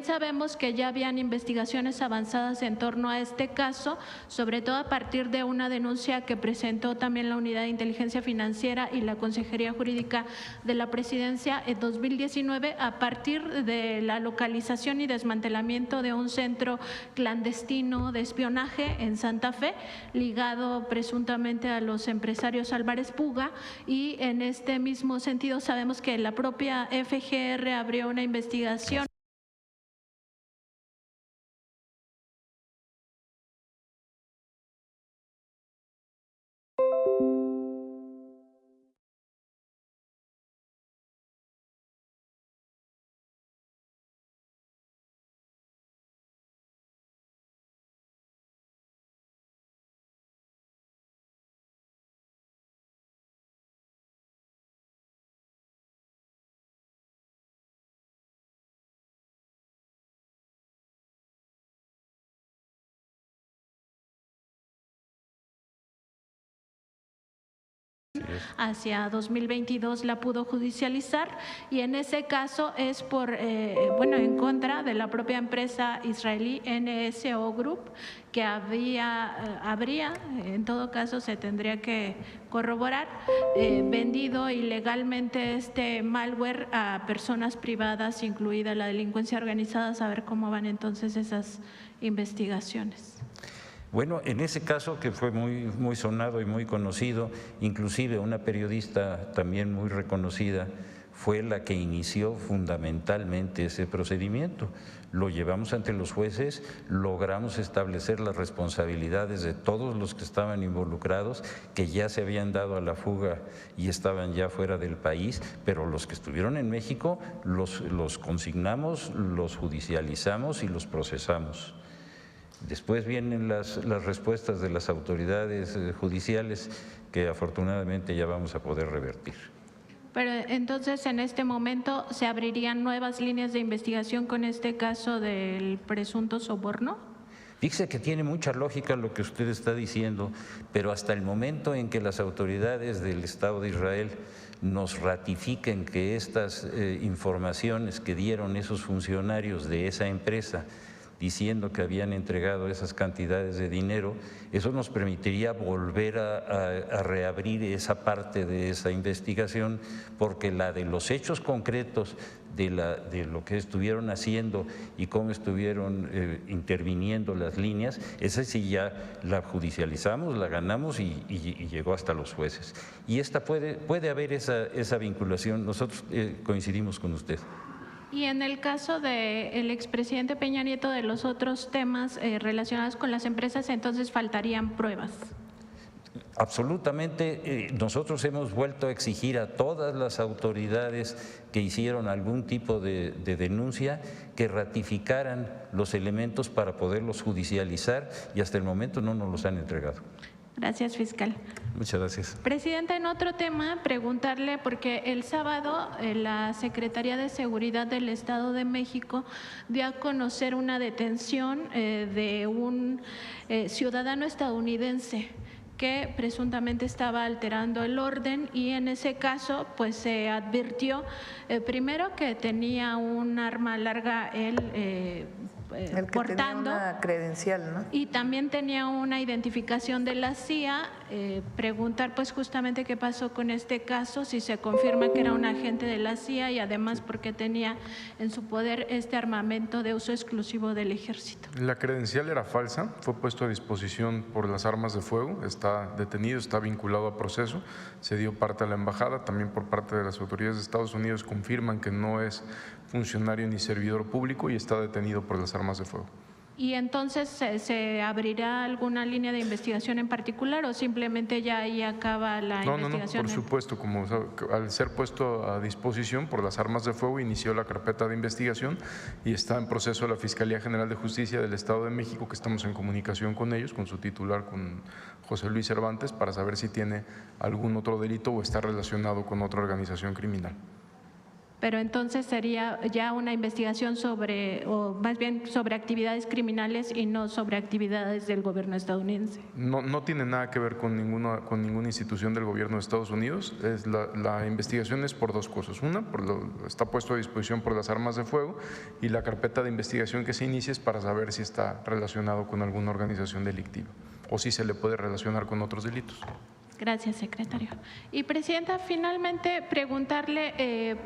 sabemos que ya habían investigaciones avanzadas en torno a este caso, sobre todo a partir de una denuncia que presentó también la Unidad de Inteligencia Financiera y la Consejería Jurídica de la Presidencia en 2019, a partir de la localización y desmantelamiento de un centro clandestino de espionaje en Santa Fe, ligado presuntamente a los empresarios Álvarez Puga, y en este mismo sentido sabemos que la propia FGR abrió una investigación. Hacia 2022 la pudo judicializar, y en ese caso es por en contra de la propia empresa israelí NSO Group, que habría, en todo caso se tendría que corroborar, vendido ilegalmente este malware a personas privadas, incluida la delincuencia organizada. A saber cómo van entonces esas investigaciones. Bueno, en ese caso que fue muy sonado y muy conocido, inclusive una periodista también muy reconocida fue la que inició fundamentalmente ese procedimiento. Lo llevamos ante los jueces, logramos establecer las responsabilidades de todos los que estaban involucrados, que ya se habían dado a la fuga y estaban ya fuera del país, pero los que estuvieron en México los consignamos, los judicializamos y los procesamos. Después vienen las respuestas de las autoridades judiciales que afortunadamente ya vamos a poder revertir. Pero entonces en este momento se abrirían nuevas líneas de investigación con este caso del presunto soborno. Fíjese que tiene mucha lógica lo que usted está diciendo, pero hasta el momento en que las autoridades del Estado de Israel nos ratifiquen que estas informaciones que dieron esos funcionarios de esa empresa diciendo que habían entregado esas cantidades de dinero, eso nos permitiría volver a reabrir esa parte de esa investigación, porque la de los hechos concretos de lo que estuvieron haciendo y cómo estuvieron interviniendo las líneas, esa sí ya la judicializamos, la ganamos y llegó hasta los jueces. Y esta puede haber esa vinculación, nosotros coincidimos con usted. Y en el caso del expresidente Peña Nieto, de los otros temas relacionados con las empresas, entonces faltarían pruebas. Absolutamente, nosotros hemos vuelto a exigir a todas las autoridades que hicieron algún tipo de denuncia que ratificaran los elementos para poderlos judicializar y hasta el momento no nos los han entregado. Gracias, fiscal. Muchas gracias. Presidenta, en otro tema, preguntarle, porque el sábado la Secretaría de Seguridad del Estado de México dio a conocer una detención de un ciudadano estadounidense que presuntamente estaba alterando el orden, y en ese caso pues se advirtió primero que tenía un arma larga él el que portando, tenía una credencial, ¿no? Y también tenía una identificación de la CIA. Preguntar pues justamente qué pasó con este caso, si se confirma que era un agente de la CIA y además porque tenía en su poder este armamento de uso exclusivo del ejército. La credencial era falsa, fue puesto a disposición por las armas de fuego, está detenido, está vinculado a proceso, se dio parte a la embajada, también por parte de las autoridades de Estados Unidos confirman que no es funcionario ni servidor público y está detenido por las armas de fuego. ¿Y entonces se abrirá alguna línea de investigación en particular o simplemente ya ahí acaba la investigación? No, por supuesto, como al ser puesto a disposición por las armas de fuego, inició la carpeta de investigación y está en proceso la Fiscalía General de Justicia del Estado de México, que estamos en comunicación con ellos, con su titular, con José Luis Cervantes, para saber si tiene algún otro delito o está relacionado con otra organización criminal. Pero entonces sería ya una investigación sobre, o más bien sobre actividades criminales y no sobre actividades del gobierno estadounidense. No tiene nada que ver con ninguna institución del gobierno de Estados Unidos. La investigación es por dos cosas. Una, está puesto a disposición por las armas de fuego, y la carpeta de investigación que se inicia es para saber si está relacionado con alguna organización delictiva o si se le puede relacionar con otros delitos. Gracias, secretario. Y presidenta, finalmente preguntarle,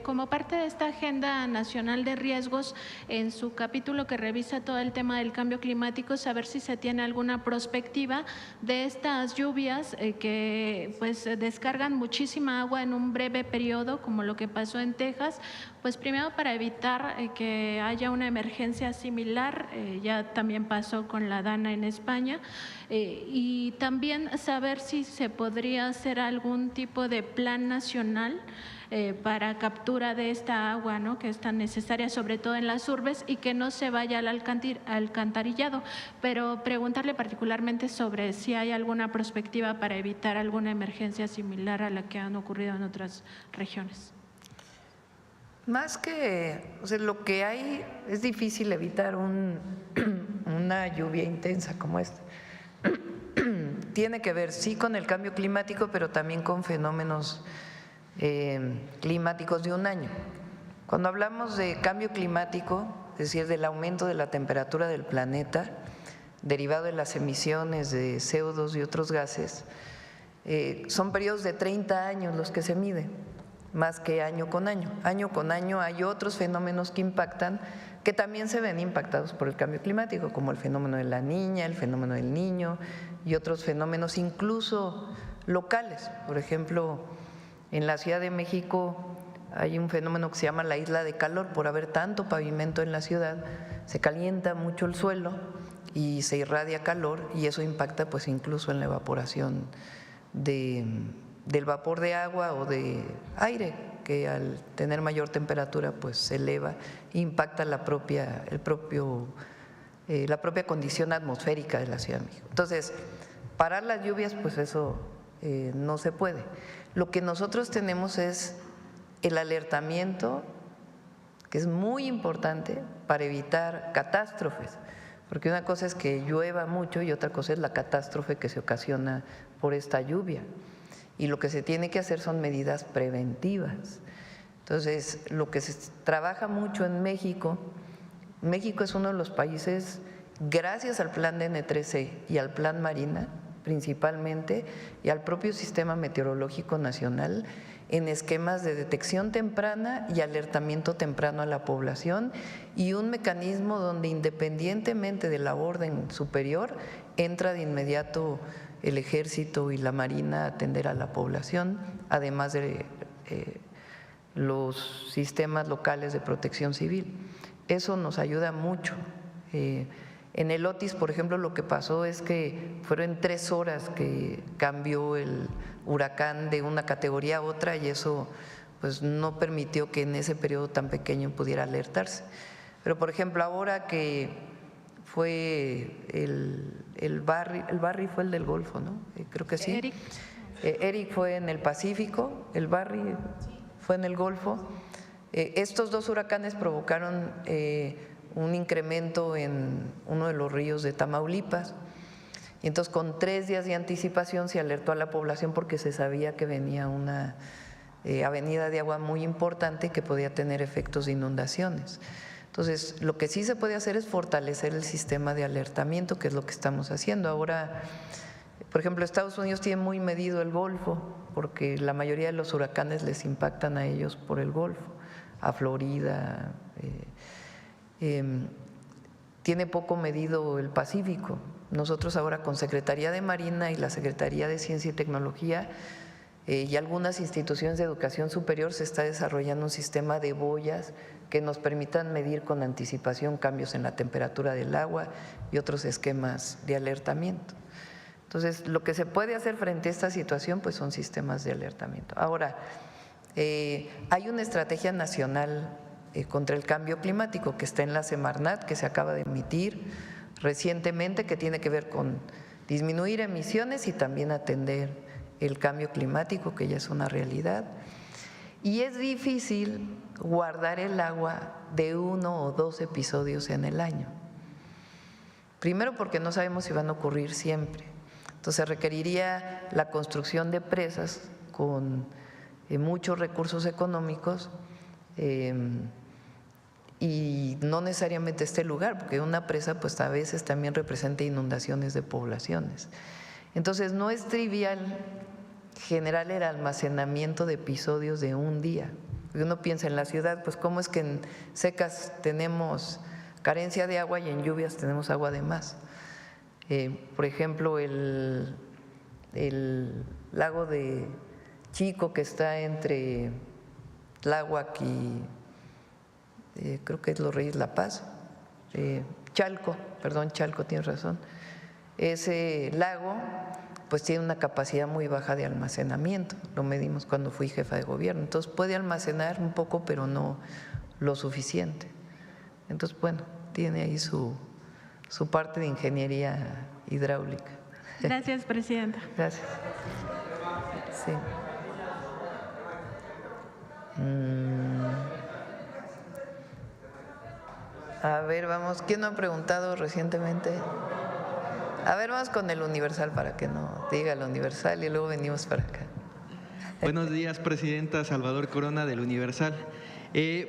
como parte de esta Agenda Nacional de Riesgos, en su capítulo que revisa todo el tema del cambio climático, saber si se tiene alguna perspectiva de estas lluvias que pues descargan muchísima agua en un breve periodo, como lo que pasó en Texas. Pues primero para evitar que haya una emergencia similar, ya también pasó con la Dana en España, y también saber si se podría hacer algún tipo de plan nacional para captura de esta agua, ¿no?, que es tan necesaria, sobre todo en las urbes, y que no se vaya al alcantarillado. Pero preguntarle particularmente sobre si hay alguna perspectiva para evitar alguna emergencia similar a la que han ocurrido en otras regiones. Más que, lo que hay, es difícil evitar una lluvia intensa como esta. Tiene que ver, sí, con el cambio climático, pero también con fenómenos climáticos de un año. Cuando hablamos de cambio climático, es decir, del aumento de la temperatura del planeta, derivado de las emisiones de CO2 y otros gases, son periodos de 30 años los que se miden, más que año con año. Año con año hay otros fenómenos que impactan, que también se ven impactados por el cambio climático, como el fenómeno de la Niña, el fenómeno del Niño y otros fenómenos incluso locales. Por ejemplo, en la Ciudad de México hay un fenómeno que se llama la isla de calor. Por haber tanto pavimento en la ciudad, se calienta mucho el suelo y se irradia calor, y eso impacta pues incluso en la evaporación del vapor de agua o de aire, que al tener mayor temperatura pues se eleva e impacta la propia condición atmosférica de la Ciudad de México. Entonces, parar las lluvias, pues eso no se puede. Lo que nosotros tenemos es el alertamiento, que es muy importante para evitar catástrofes, porque una cosa es que llueva mucho y otra cosa es la catástrofe que se ocasiona por esta lluvia. Y lo que se tiene que hacer son medidas preventivas. Entonces, lo que se trabaja mucho en México, México es uno de los países, gracias al plan de N3C y al plan Marina principalmente, y al propio Sistema Meteorológico Nacional, en esquemas de detección temprana y alertamiento temprano a la población, y un mecanismo donde independientemente de la orden superior, entra de inmediato el Ejército y la Marina a atender a la población, además de los sistemas locales de protección civil. Eso nos ayuda mucho. En el Otis, por ejemplo, lo que pasó es que fueron 3 horas que cambió el huracán de una categoría a otra y eso pues no permitió que en ese periodo tan pequeño pudiera alertarse. Pero, por ejemplo, ahora que fue el Barry fue el del Golfo, ¿no? Creo que sí. Eric fue en el Pacífico, el Barry fue en el Golfo. Estos 2 huracanes provocaron un incremento en uno de los ríos de Tamaulipas. Y entonces con 3 días de anticipación se alertó a la población porque se sabía que venía una avenida de agua muy importante que podía tener efectos de inundaciones. Entonces, lo que sí se puede hacer es fortalecer el sistema de alertamiento, que es lo que estamos haciendo. Ahora, por ejemplo, Estados Unidos tiene muy medido el Golfo, porque la mayoría de los huracanes les impactan a ellos por el Golfo, a Florida. Tiene poco medido el Pacífico. Nosotros ahora con Secretaría de Marina y la Secretaría de Ciencia y Tecnología y algunas instituciones de educación superior se está desarrollando un sistema de boyas que nos permitan medir con anticipación cambios en la temperatura del agua y otros esquemas de alertamiento. Entonces, lo que se puede hacer frente a esta situación pues son sistemas de alertamiento. Ahora, hay una estrategia nacional contra el cambio climático que está en la Semarnat, que se acaba de emitir recientemente, que tiene que ver con disminuir emisiones y también atender el cambio climático, que ya es una realidad. Y es difícil guardar el agua de 1 o 2 episodios en el año. Primero porque no sabemos si van a ocurrir siempre. Entonces requeriría la construcción de presas con muchos recursos económicos y no necesariamente este lugar, porque una presa pues a veces también representa inundaciones de poblaciones. Entonces no es trivial generar el almacenamiento de episodios de un día. Uno piensa en la ciudad, pues cómo es que en secas tenemos carencia de agua y en lluvias tenemos agua de más. Por ejemplo, el lago de Chico, que está entre Tláhuac y creo que es Los Reyes La Paz, Chalco, tienes razón. Ese lago pues tiene una capacidad muy baja de almacenamiento, lo medimos cuando fui jefa de gobierno, entonces puede almacenar un poco pero no lo suficiente. Entonces, bueno, tiene ahí su parte de ingeniería hidráulica. Gracias, presidenta. Gracias. Sí. A ver, vamos, ¿quién no ha preguntado recientemente? A ver, vamos con el Universal para que no diga el Universal y luego venimos para acá. Buenos días, presidenta. Salvador Corona del Universal.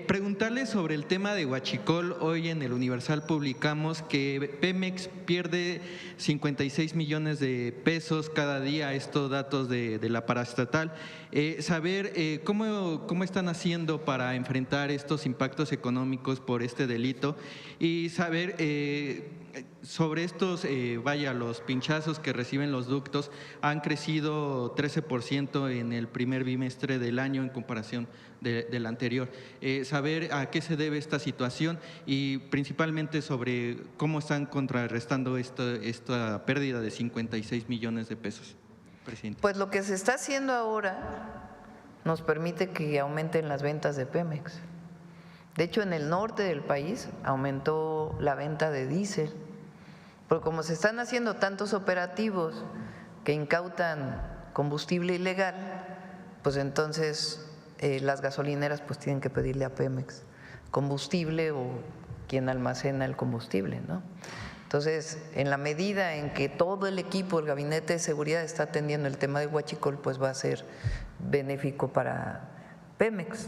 Preguntarle sobre el tema de Huachicol. Hoy en el Universal publicamos que Pemex pierde 56 millones de pesos cada día, estos datos de la paraestatal. Saber cómo están haciendo para enfrentar estos impactos económicos por este delito y saber sobre estos, los pinchazos que reciben los ductos han crecido 13% en el primer bimestre del año en comparación del anterior. Saber a qué se debe esta situación y principalmente sobre cómo están contrarrestando esta pérdida de 56 millones de pesos. Presidente. Pues lo que se está haciendo ahora nos permite que aumenten las ventas de Pemex. De hecho, en el norte del país aumentó la venta de diésel, porque como se están haciendo tantos operativos que incautan combustible ilegal, pues entonces las gasolineras pues tienen que pedirle a Pemex combustible o quien almacena el combustible, ¿no? Entonces, en la medida en que todo el equipo, el gabinete de seguridad está atendiendo el tema de Huachicol, pues va a ser benéfico para Pemex,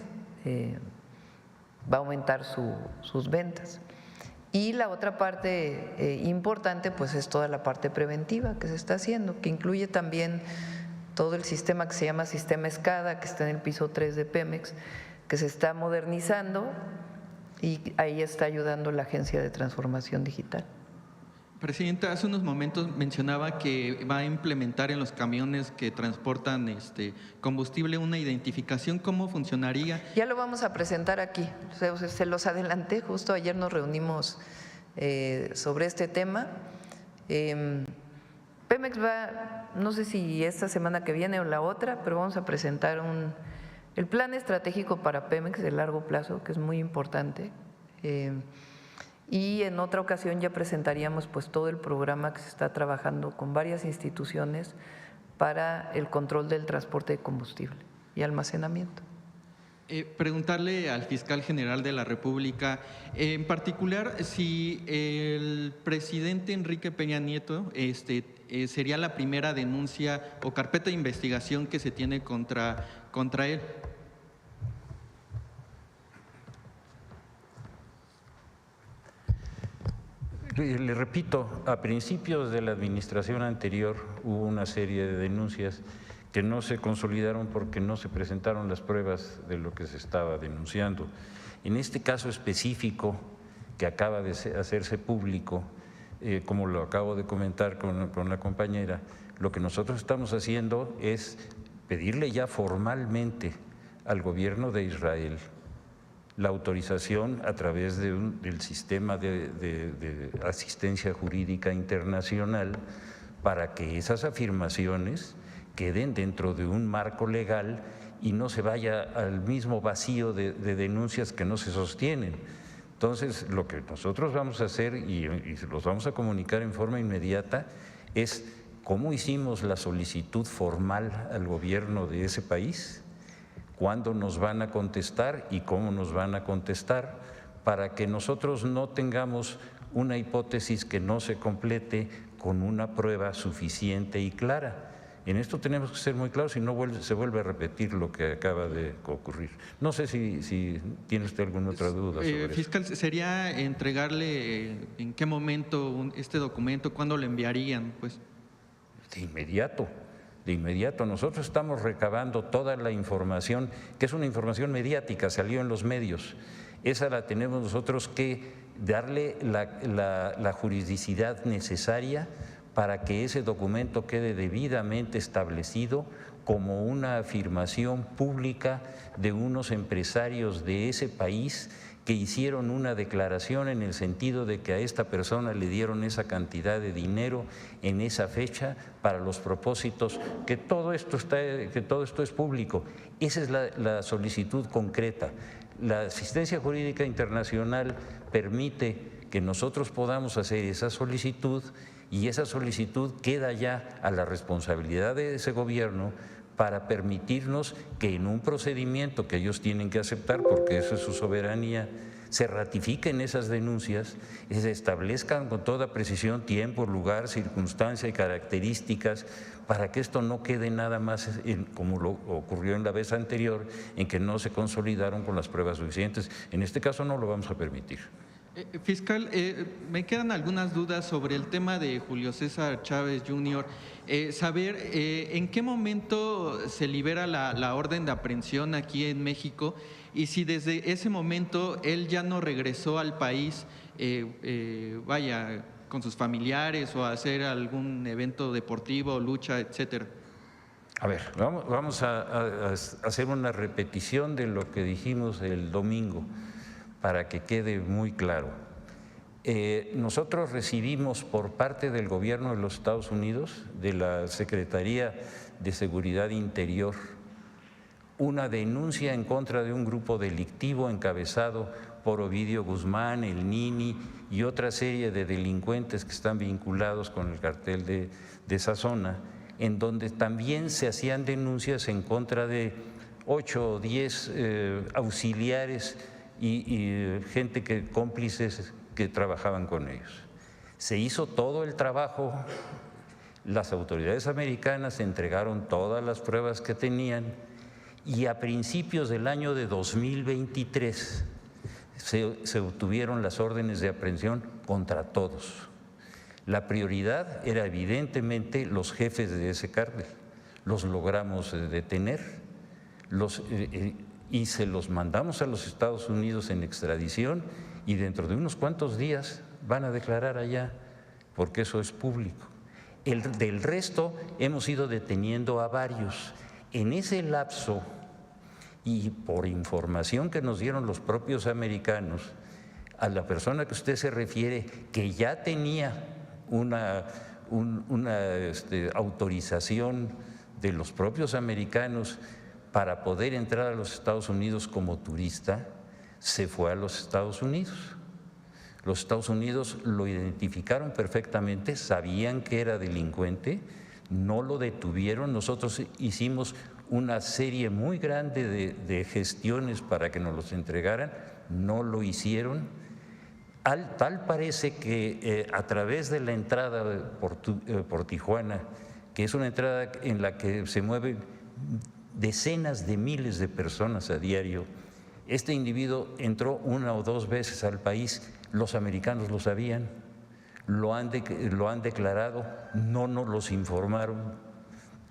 va a aumentar sus ventas. Y la otra parte importante pues es toda la parte preventiva que se está haciendo, que incluye también todo el sistema que se llama Sistema Escada, que está en el piso 3 de Pemex, que se está modernizando y ahí está ayudando la Agencia de Transformación Digital. Presidenta, hace unos momentos mencionaba que va a implementar en los camiones que transportan combustible una identificación. ¿Cómo funcionaría? Ya lo vamos a presentar aquí. Se los adelanté, justo ayer nos reunimos sobre este tema. Pemex va, no sé si esta semana que viene o la otra, pero vamos a presentar el plan estratégico para Pemex de largo plazo, que es muy importante. Y en otra ocasión ya presentaríamos pues todo el programa que se está trabajando con varias instituciones para el control del transporte de combustible y almacenamiento. Preguntarle al fiscal general de la República, en particular, si el presidente Enrique Peña Nieto sería la primera denuncia o carpeta de investigación que se tiene contra él. Le repito, a principios de la administración anterior hubo una serie de denuncias que no se consolidaron porque no se presentaron las pruebas de lo que se estaba denunciando. En este caso específico que acaba de hacerse público, como lo acabo de comentar con la compañera, lo que nosotros estamos haciendo es pedirle ya formalmente al gobierno de Israel la autorización a través del sistema de asistencia jurídica internacional para que esas afirmaciones queden dentro de un marco legal y no se vaya al mismo vacío de denuncias que no se sostienen. Entonces, lo que nosotros vamos a hacer y se los vamos a comunicar en forma inmediata es cómo hicimos la solicitud formal al gobierno de ese país, cuándo nos van a contestar y cómo nos van a contestar, para que nosotros no tengamos una hipótesis que no se complete con una prueba suficiente y clara. En esto tenemos que ser muy claros y no se vuelve a repetir lo que acaba de ocurrir. No sé si tiene usted alguna otra duda sobre fiscal, eso. ¿Sería entregarle en qué momento este documento? ¿Cuándo lo enviarían? Pues de inmediato. De inmediato. Nosotros estamos recabando toda la información, que es una información mediática, salió en los medios. Esa la tenemos nosotros que darle la juridicidad necesaria para que ese documento quede debidamente establecido como una afirmación pública de unos empresarios de ese país que hicieron una declaración en el sentido de que a esta persona le dieron esa cantidad de dinero en esa fecha para los propósitos, que todo esto es público. Esa es la solicitud concreta. La asistencia jurídica internacional permite que nosotros podamos hacer esa solicitud y esa solicitud queda ya a la responsabilidad de ese gobierno para permitirnos que en un procedimiento que ellos tienen que aceptar, porque eso es su soberanía, se ratifiquen esas denuncias y se establezcan con toda precisión tiempo, lugar, circunstancia y características para que esto no quede nada más como lo ocurrió en la vez anterior, en que no se consolidaron con las pruebas suficientes. En este caso no lo vamos a permitir. Fiscal, me quedan algunas dudas sobre el tema de Julio César Chávez Jr. Saber en qué momento se libera la orden de aprehensión aquí en México y si desde ese momento él ya no regresó al país, con sus familiares o a hacer algún evento deportivo, lucha, etcétera. A ver, vamos a hacer una repetición de lo que dijimos el domingo, para que quede muy claro. Nosotros recibimos por parte del gobierno de los Estados Unidos, de la Secretaría de Seguridad Interior, una denuncia en contra de un grupo delictivo encabezado por Ovidio Guzmán, el Nini y otra serie de delincuentes que están vinculados con el cartel de esa zona, en donde también se hacían denuncias en contra de 8 o 10 auxiliares y gente cómplices que trabajaban con ellos. Se hizo todo el trabajo, las autoridades americanas entregaron todas las pruebas que tenían y a principios del año de 2023 se obtuvieron las órdenes de aprehensión contra todos. La prioridad era evidentemente los jefes de ese cártel. Los logramos detener, y se los mandamos a los Estados Unidos en extradición y dentro de unos cuantos días van a declarar allá porque eso es público. Del resto hemos ido deteniendo a varios. En ese lapso, y por información que nos dieron los propios americanos, a la persona que usted se refiere, que ya tenía una autorización de los propios americanos para poder entrar a los Estados Unidos como turista, se fue a los Estados Unidos. Los Estados Unidos lo identificaron perfectamente, sabían que era delincuente, no lo detuvieron. Nosotros hicimos una serie muy grande de gestiones para que nos los entregaran, no lo hicieron. Tal parece que a través de la entrada por Tijuana, que es una entrada en la que se mueven decenas de miles de personas a diario, este individuo entró 1 o 2 veces al país. Los americanos lo sabían, lo han declarado, no nos los informaron.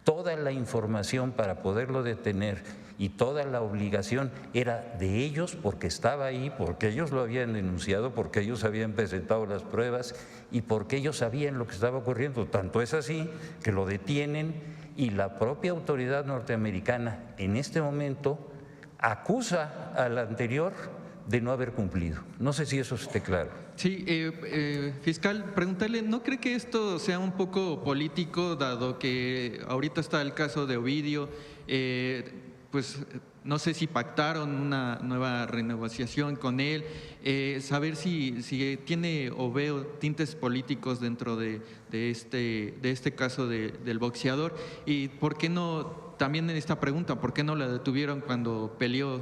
Toda la información para poderlo detener y toda la obligación era de ellos, porque estaba ahí, porque ellos lo habían denunciado, porque ellos habían presentado las pruebas y porque ellos sabían lo que estaba ocurriendo. Tanto es así que lo detienen, y la propia autoridad norteamericana en este momento acusa al anterior de no haber cumplido. No sé si eso esté claro. Sí, fiscal, preguntarle, ¿no cree que esto sea un poco político, dado que ahorita está el caso de Ovidio? Pues no sé si pactaron una nueva renegociación con él, saber si tiene o veo tintes políticos dentro de este caso del boxeador, y por qué no, también en esta pregunta, ¿por qué no la detuvieron cuando peleó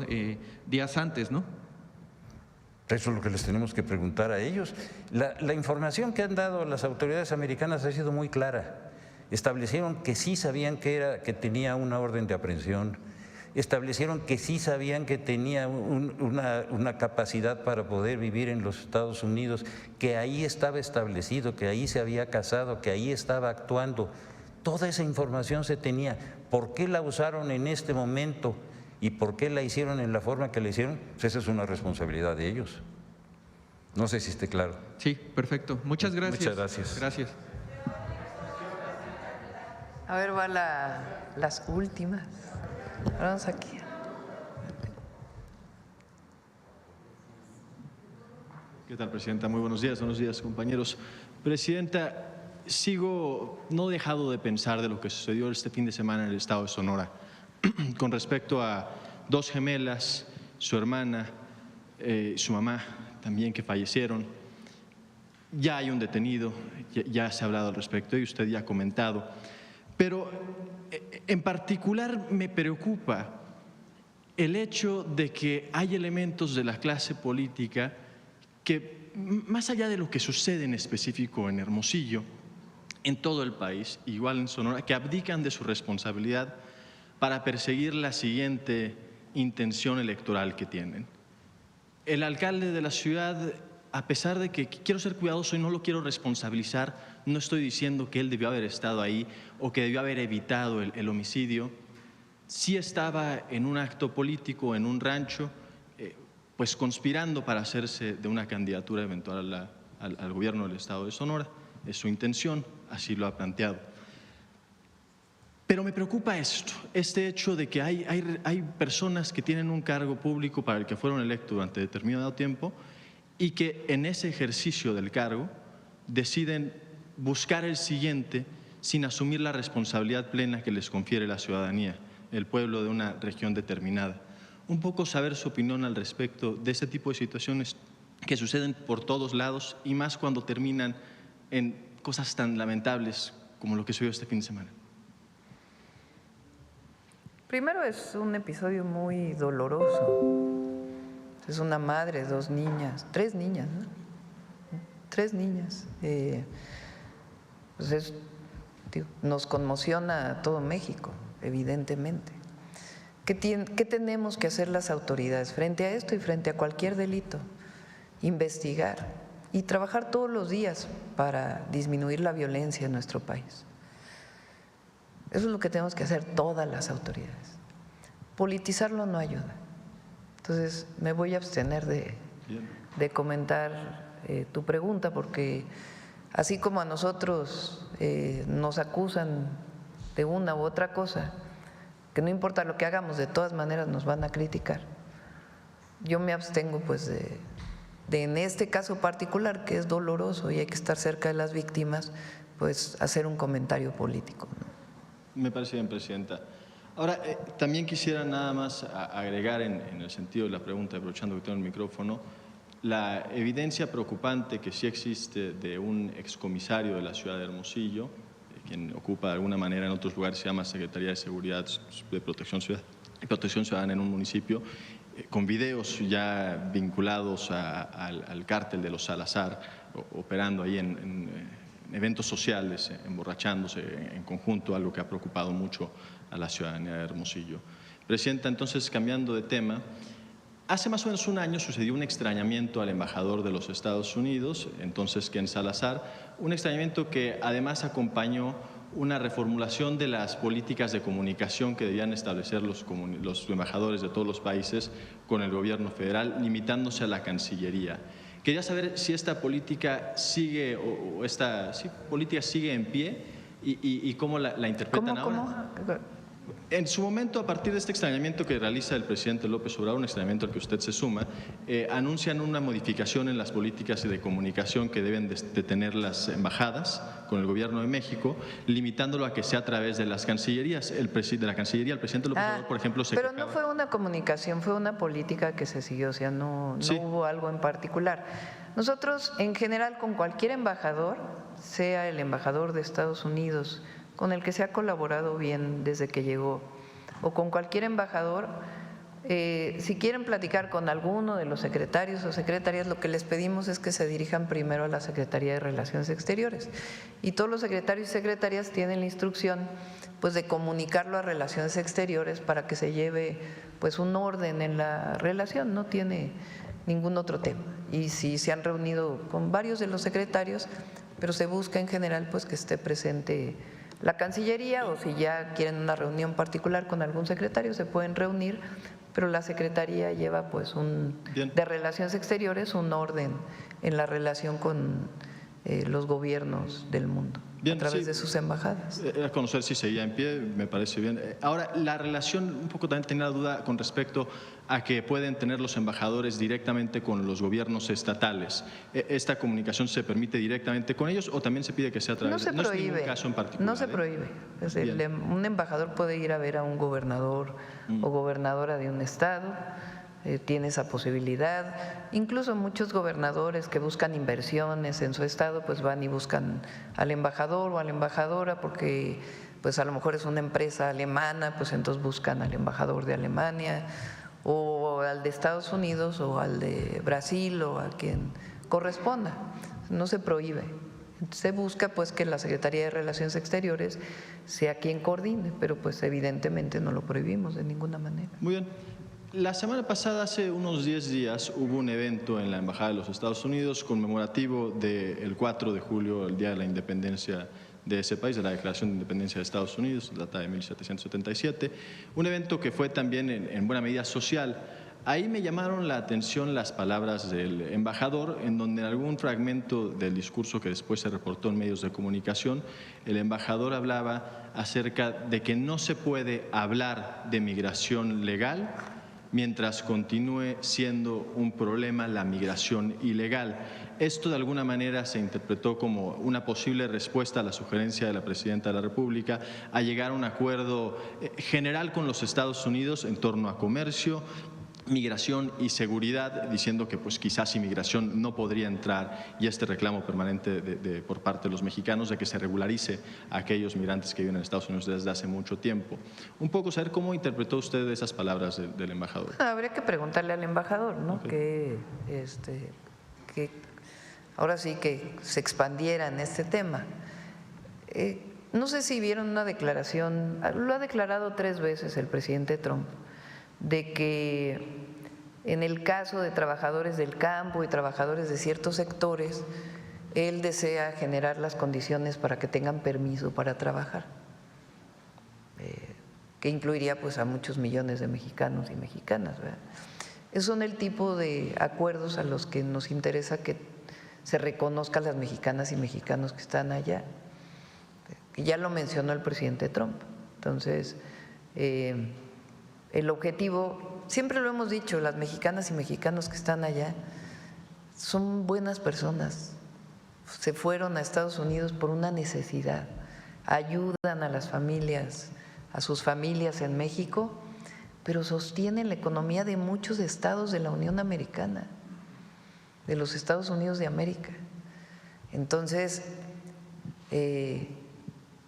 días antes, no? Eso es lo que les tenemos que preguntar a ellos. La información que han dado las autoridades americanas ha sido muy clara. Establecieron que sí sabían que tenía una orden de aprehensión, establecieron que sí sabían que tenía una capacidad para poder vivir en los Estados Unidos, que ahí estaba establecido, que ahí se había casado, que ahí estaba actuando. Toda esa información se tenía. ¿Por qué la usaron en este momento? ¿Y por qué la hicieron en la forma que la hicieron? Pues esa es una responsabilidad de ellos. No sé si esté claro. Sí, perfecto. Muchas gracias. Muchas gracias. Gracias. A ver, va las últimas. Vamos aquí. ¿Qué tal, Presidenta? Muy buenos días, compañeros. Presidenta, no he dejado de pensar de lo que sucedió este fin de semana en el estado de Sonora con respecto a 2 gemelas, su hermana, su mamá también, que fallecieron. Ya hay un detenido, ya se ha hablado al respecto y usted ya ha comentado, pero en particular me preocupa el hecho de que hay elementos de la clase política que, más allá de lo que sucede en específico en Hermosillo, en todo el país, igual en Sonora, que abdican de su responsabilidad para perseguir la siguiente intención electoral que tienen. El alcalde de la ciudad, a pesar de que quiero ser cuidadoso y no lo quiero responsabilizar, no estoy diciendo que él debió haber estado ahí o que debió haber evitado el homicidio, sí estaba en un acto político, en un rancho, pues conspirando para hacerse de una candidatura eventual al gobierno del estado de Sonora. Es su intención, así lo ha planteado. Pero me preocupa este hecho de que hay personas que tienen un cargo público para el que fueron electos durante determinado tiempo y que en ese ejercicio del cargo deciden buscar el siguiente sin asumir la responsabilidad plena que les confiere la ciudadanía, el pueblo de una región determinada. Un poco saber su opinión al respecto de este tipo de situaciones que suceden por todos lados y más cuando terminan en cosas tan lamentables como lo que sucedió este fin de semana. Primero, es un episodio muy doloroso. Es una madre, 2 niñas, 3 niñas, ¿no? 3 niñas. Pues nos conmociona a todo México, evidentemente. ¿Qué tenemos que hacer las autoridades frente a esto y frente a cualquier delito? Investigar y trabajar todos los días para disminuir la violencia en nuestro país. Eso es lo que tenemos que hacer todas las autoridades. Politizarlo no ayuda. Entonces, me voy a abstener de comentar tu pregunta, porque así como a nosotros nos acusan de una u otra cosa, que no importa lo que hagamos, de todas maneras nos van a criticar. Yo me abstengo pues de en este caso particular, que es doloroso y hay que estar cerca de las víctimas, pues hacer un comentario político, ¿no? Me parece bien, Presidenta. Ahora, también quisiera nada más agregar en el sentido de la pregunta, aprovechando que tengo el micrófono, la evidencia preocupante que sí existe de un excomisario de la ciudad de Hermosillo, quien ocupa de alguna manera en otros lugares, se llama Secretaría de Seguridad de Protección Ciudadana en un municipio, con videos ya vinculados al cártel de los Salazar, operando ahí en eventos sociales, emborrachándose en conjunto, algo que ha preocupado mucho a la ciudadanía de Hermosillo. Presidenta, entonces, cambiando de tema, hace más o menos un año sucedió un extrañamiento al embajador de los Estados Unidos, entonces Ken Salazar, un extrañamiento que además acompañó una reformulación de las políticas de comunicación que debían establecer los embajadores de todos los países con el gobierno federal, limitándose a la Cancillería. Quería saber si esta política sigue o esta política sigue en pie y cómo la interpretan ahora. En su momento, a partir de este extrañamiento que realiza el presidente López Obrador, un extrañamiento al que usted se suma, anuncian una modificación en las políticas de comunicación que deben de tener las embajadas con el gobierno de México, limitándolo a que sea a través de las cancillerías. De la Cancillería, el presidente López Obrador, por ejemplo, se Pero no fue una comunicación, fue una política que se siguió, o sea, no hubo algo en particular. Nosotros, en general, con cualquier embajador, sea el embajador de Estados Unidos, con el que se ha colaborado bien desde que llegó, o con cualquier embajador, si quieren platicar con alguno de los secretarios o secretarias, lo que les pedimos es que se dirijan primero a la Secretaría de Relaciones Exteriores. Y todos los secretarios y secretarias tienen la instrucción pues de comunicarlo a Relaciones Exteriores para que se lleve pues un orden en la relación, no tiene ningún otro tema. Y si se han reunido con varios de los secretarios, pero se busca en general pues que esté presente la Cancillería, o si ya quieren una reunión particular con algún secretario se pueden reunir, pero la Secretaría lleva pues de Relaciones Exteriores un orden en la relación con los gobiernos del mundo. Bien, a través de sus embajadas. A conocer si seguía en pie, me parece bien. Ahora, la relación, un poco también tenía la duda con respecto a que pueden tener los embajadores directamente con los gobiernos estatales. ¿Esta comunicación se permite directamente con ellos o también se pide que sea a través? No se prohíbe. No es ningún caso en particular. No se prohíbe. Un embajador puede ir a ver a un gobernador o gobernadora de un estado. Tiene esa posibilidad. Incluso muchos gobernadores que buscan inversiones en su estado pues van y buscan al embajador o a la embajadora porque pues a lo mejor es una empresa alemana, pues entonces buscan al embajador de Alemania o al de Estados Unidos o al de Brasil o a quien corresponda. No se prohíbe. Se busca pues que la Secretaría de Relaciones Exteriores sea quien coordine, pero pues evidentemente no lo prohibimos de ninguna manera. Muy bien. La semana pasada, hace unos 10 días, hubo un evento en la Embajada de los Estados Unidos conmemorativo del 4 de julio, el Día de la Independencia de ese país, de la Declaración de Independencia de Estados Unidos, data de 1777, un evento que fue también en buena medida social. Ahí me llamaron la atención las palabras del embajador, en donde en algún fragmento del discurso que después se reportó en medios de comunicación, el embajador hablaba acerca de que no se puede hablar de migración legal mientras continúe siendo un problema la migración ilegal. Esto de alguna manera se interpretó como una posible respuesta a la sugerencia de la Presidenta de la República a llegar a un acuerdo general con los Estados Unidos en torno a comercio, migración y seguridad, diciendo que pues quizás inmigración no podría entrar, y este reclamo permanente por parte de los mexicanos de que se regularice a aquellos migrantes que viven en Estados Unidos desde hace mucho tiempo. Un poco saber cómo interpretó usted esas palabras del embajador. Habría que preguntarle al embajador, ¿no? Okay. Que ahora sí que se expandiera en este tema. No sé si vieron una declaración, lo ha declarado 3 veces el presidente Trump, de que en el caso de trabajadores del campo y trabajadores de ciertos sectores, él desea generar las condiciones para que tengan permiso para trabajar, que incluiría pues a muchos millones de mexicanos y mexicanas, ¿verdad? Esos son el tipo de acuerdos a los que nos interesa que se reconozca a las mexicanas y mexicanos que están allá. Y ya lo mencionó el presidente Trump. Entonces, el objetivo, siempre lo hemos dicho, las mexicanas y mexicanos que están allá son buenas personas, se fueron a Estados Unidos por una necesidad, ayudan a las familias, a sus familias en México, pero sostienen la economía de muchos estados de la Unión Americana, de los Estados Unidos de América. Entonces,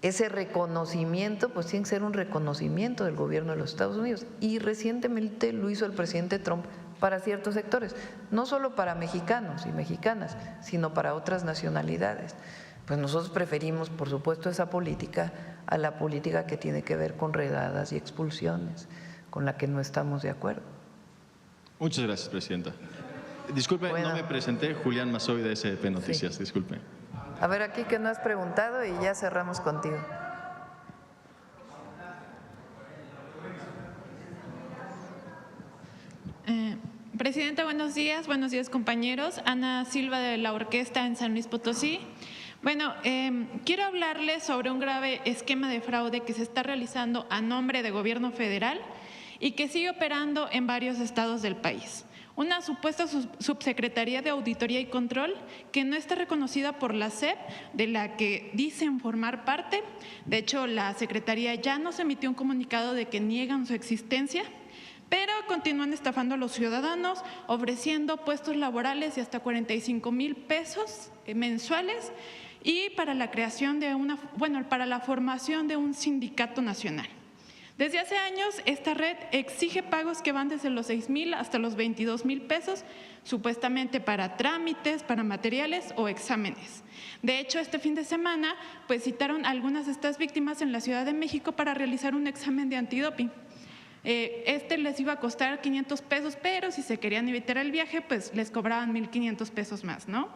ese reconocimiento pues tiene que ser un reconocimiento del gobierno de los Estados Unidos, y recientemente lo hizo el presidente Trump para ciertos sectores, no solo para mexicanos y mexicanas, sino para otras nacionalidades. Pues nosotros preferimos, por supuesto, esa política a la política que tiene que ver con redadas y expulsiones, con la que no estamos de acuerdo. Muchas gracias, presidenta. Disculpe, bueno, no me presenté, Julián Mazoy de SDP Noticias, sí. Disculpe. A ver, aquí que no has preguntado y ya cerramos contigo. Presidenta, buenos días compañeros. Ana Silva de la Orquesta en San Luis Potosí. Bueno, quiero hablarles sobre un grave esquema de fraude que se está realizando a nombre del gobierno federal y que sigue operando en varios estados del país. Una supuesta subsecretaría de Auditoría y Control que no está reconocida por la SEP, de la que dicen formar parte. De hecho, la Secretaría ya nos emitió un comunicado de que niegan su existencia, pero continúan estafando a los ciudadanos, ofreciendo puestos laborales de hasta 45,000 pesos mensuales y para la creación de para la formación de un sindicato nacional. Desde hace años, esta red exige pagos que van desde los 6,000 hasta los 22,000 pesos, supuestamente para trámites, para materiales o exámenes. De hecho, este fin de semana, pues citaron a algunas de estas víctimas en la Ciudad de México para realizar un examen de antidoping. Les iba a costar 500 pesos, pero si se querían evitar el viaje, pues les cobraban 1,500 pesos más, ¿no?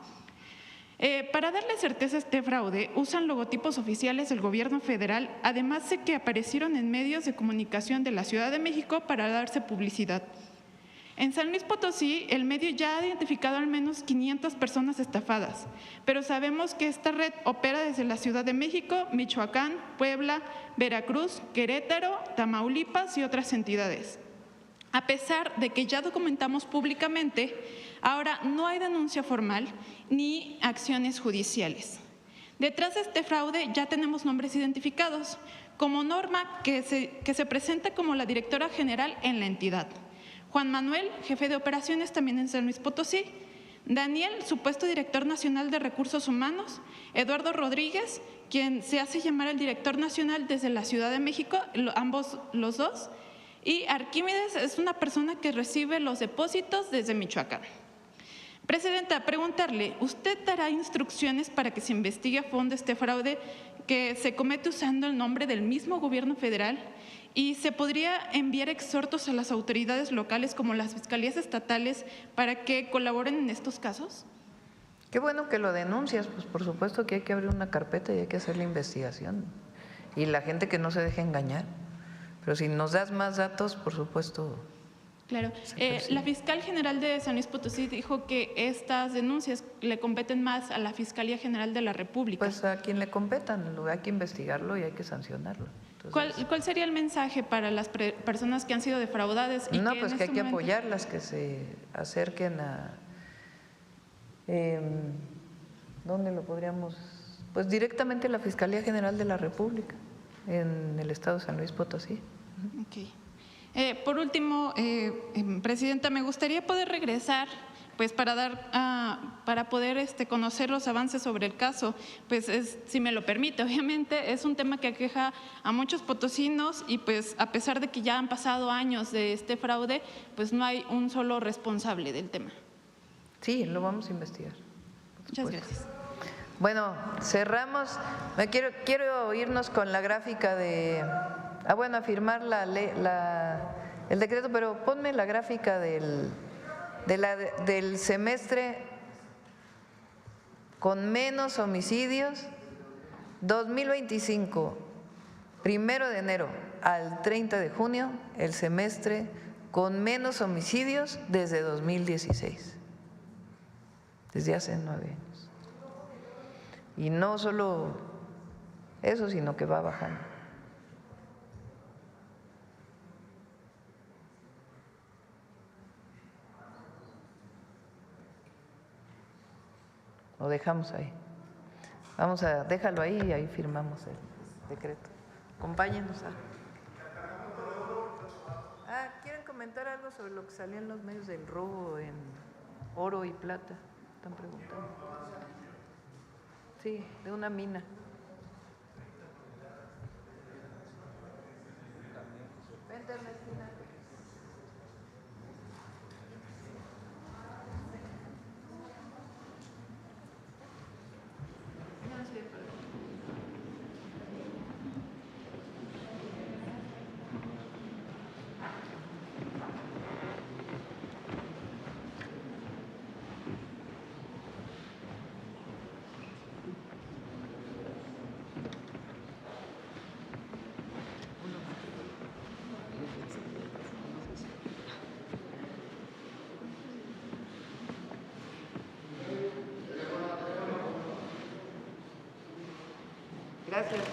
Para darle certeza a este fraude, usan logotipos oficiales del gobierno federal, además de que aparecieron en medios de comunicación de la Ciudad de México para darse publicidad. En San Luis Potosí, el medio ya ha identificado al menos 500 personas estafadas, pero sabemos que esta red opera desde la Ciudad de México, Michoacán, Puebla, Veracruz, Querétaro, Tamaulipas y otras entidades. A pesar de que ya documentamos públicamente, ahora no hay denuncia formal ni acciones judiciales. Detrás de este fraude ya tenemos nombres identificados, como Norma, que se presenta como la directora general en la entidad. Juan Manuel, jefe de operaciones también en San Luis Potosí. Daniel, supuesto director nacional de recursos humanos. Eduardo Rodríguez, quien se hace llamar el director nacional desde la Ciudad de México, ambos los dos. Y Arquímedes es una persona que recibe los depósitos desde Michoacán. Presidenta, preguntarle, ¿usted dará instrucciones para que se investigue a fondo este fraude que se comete usando el nombre del mismo gobierno federal? ¿Y se podría enviar exhortos a las autoridades locales como las fiscalías estatales para que colaboren en estos casos? Qué bueno que lo denuncias, pues por supuesto que hay que abrir una carpeta y hay que hacer la investigación. Y la gente que no se deje engañar. Pero si nos das más datos, por supuesto. Claro. La fiscal general de San Luis Potosí dijo que estas denuncias le competen más a la Fiscalía General de la República. Pues a quien le competan, hay que investigarlo y hay que sancionarlo. Entonces, ¿Cuál sería el mensaje para las personas que han sido defraudadas? Y no, pues que hay que apoyarlas, que se acerquen a… ¿dónde lo podríamos? Pues directamente a la Fiscalía General de la República, en el estado de San Luis Potosí. Okay. Por último, Presidenta, me gustaría poder regresar pues para poder conocer los avances sobre el caso, pues si me lo permite, obviamente es un tema que aqueja a muchos potosinos y pues a pesar de que ya han pasado años de este fraude, pues no hay un solo responsable del tema. Sí, lo vamos a investigar. Muchas gracias. Bueno, cerramos. Quiero irnos con la gráfica de… a firmar el decreto, pero ponme la gráfica del semestre con menos homicidios 2025, 1 de enero al 30 de junio, el semestre con menos homicidios desde 2016, desde hace 9 años. Y no solo eso, sino que va bajando. Lo dejamos ahí. Déjalo ahí y ahí firmamos el decreto. Acompáñenos. ¿Quieren comentar algo sobre lo que salió en los medios del robo en oro y plata? Están preguntando. Sí, de una mina. Vente a la esquina. Gracias.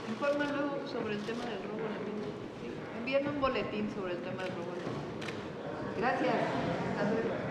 Informan luego sobre el tema del robo. Envíen un boletín sobre el tema del robo. Gracias. Hasta luego.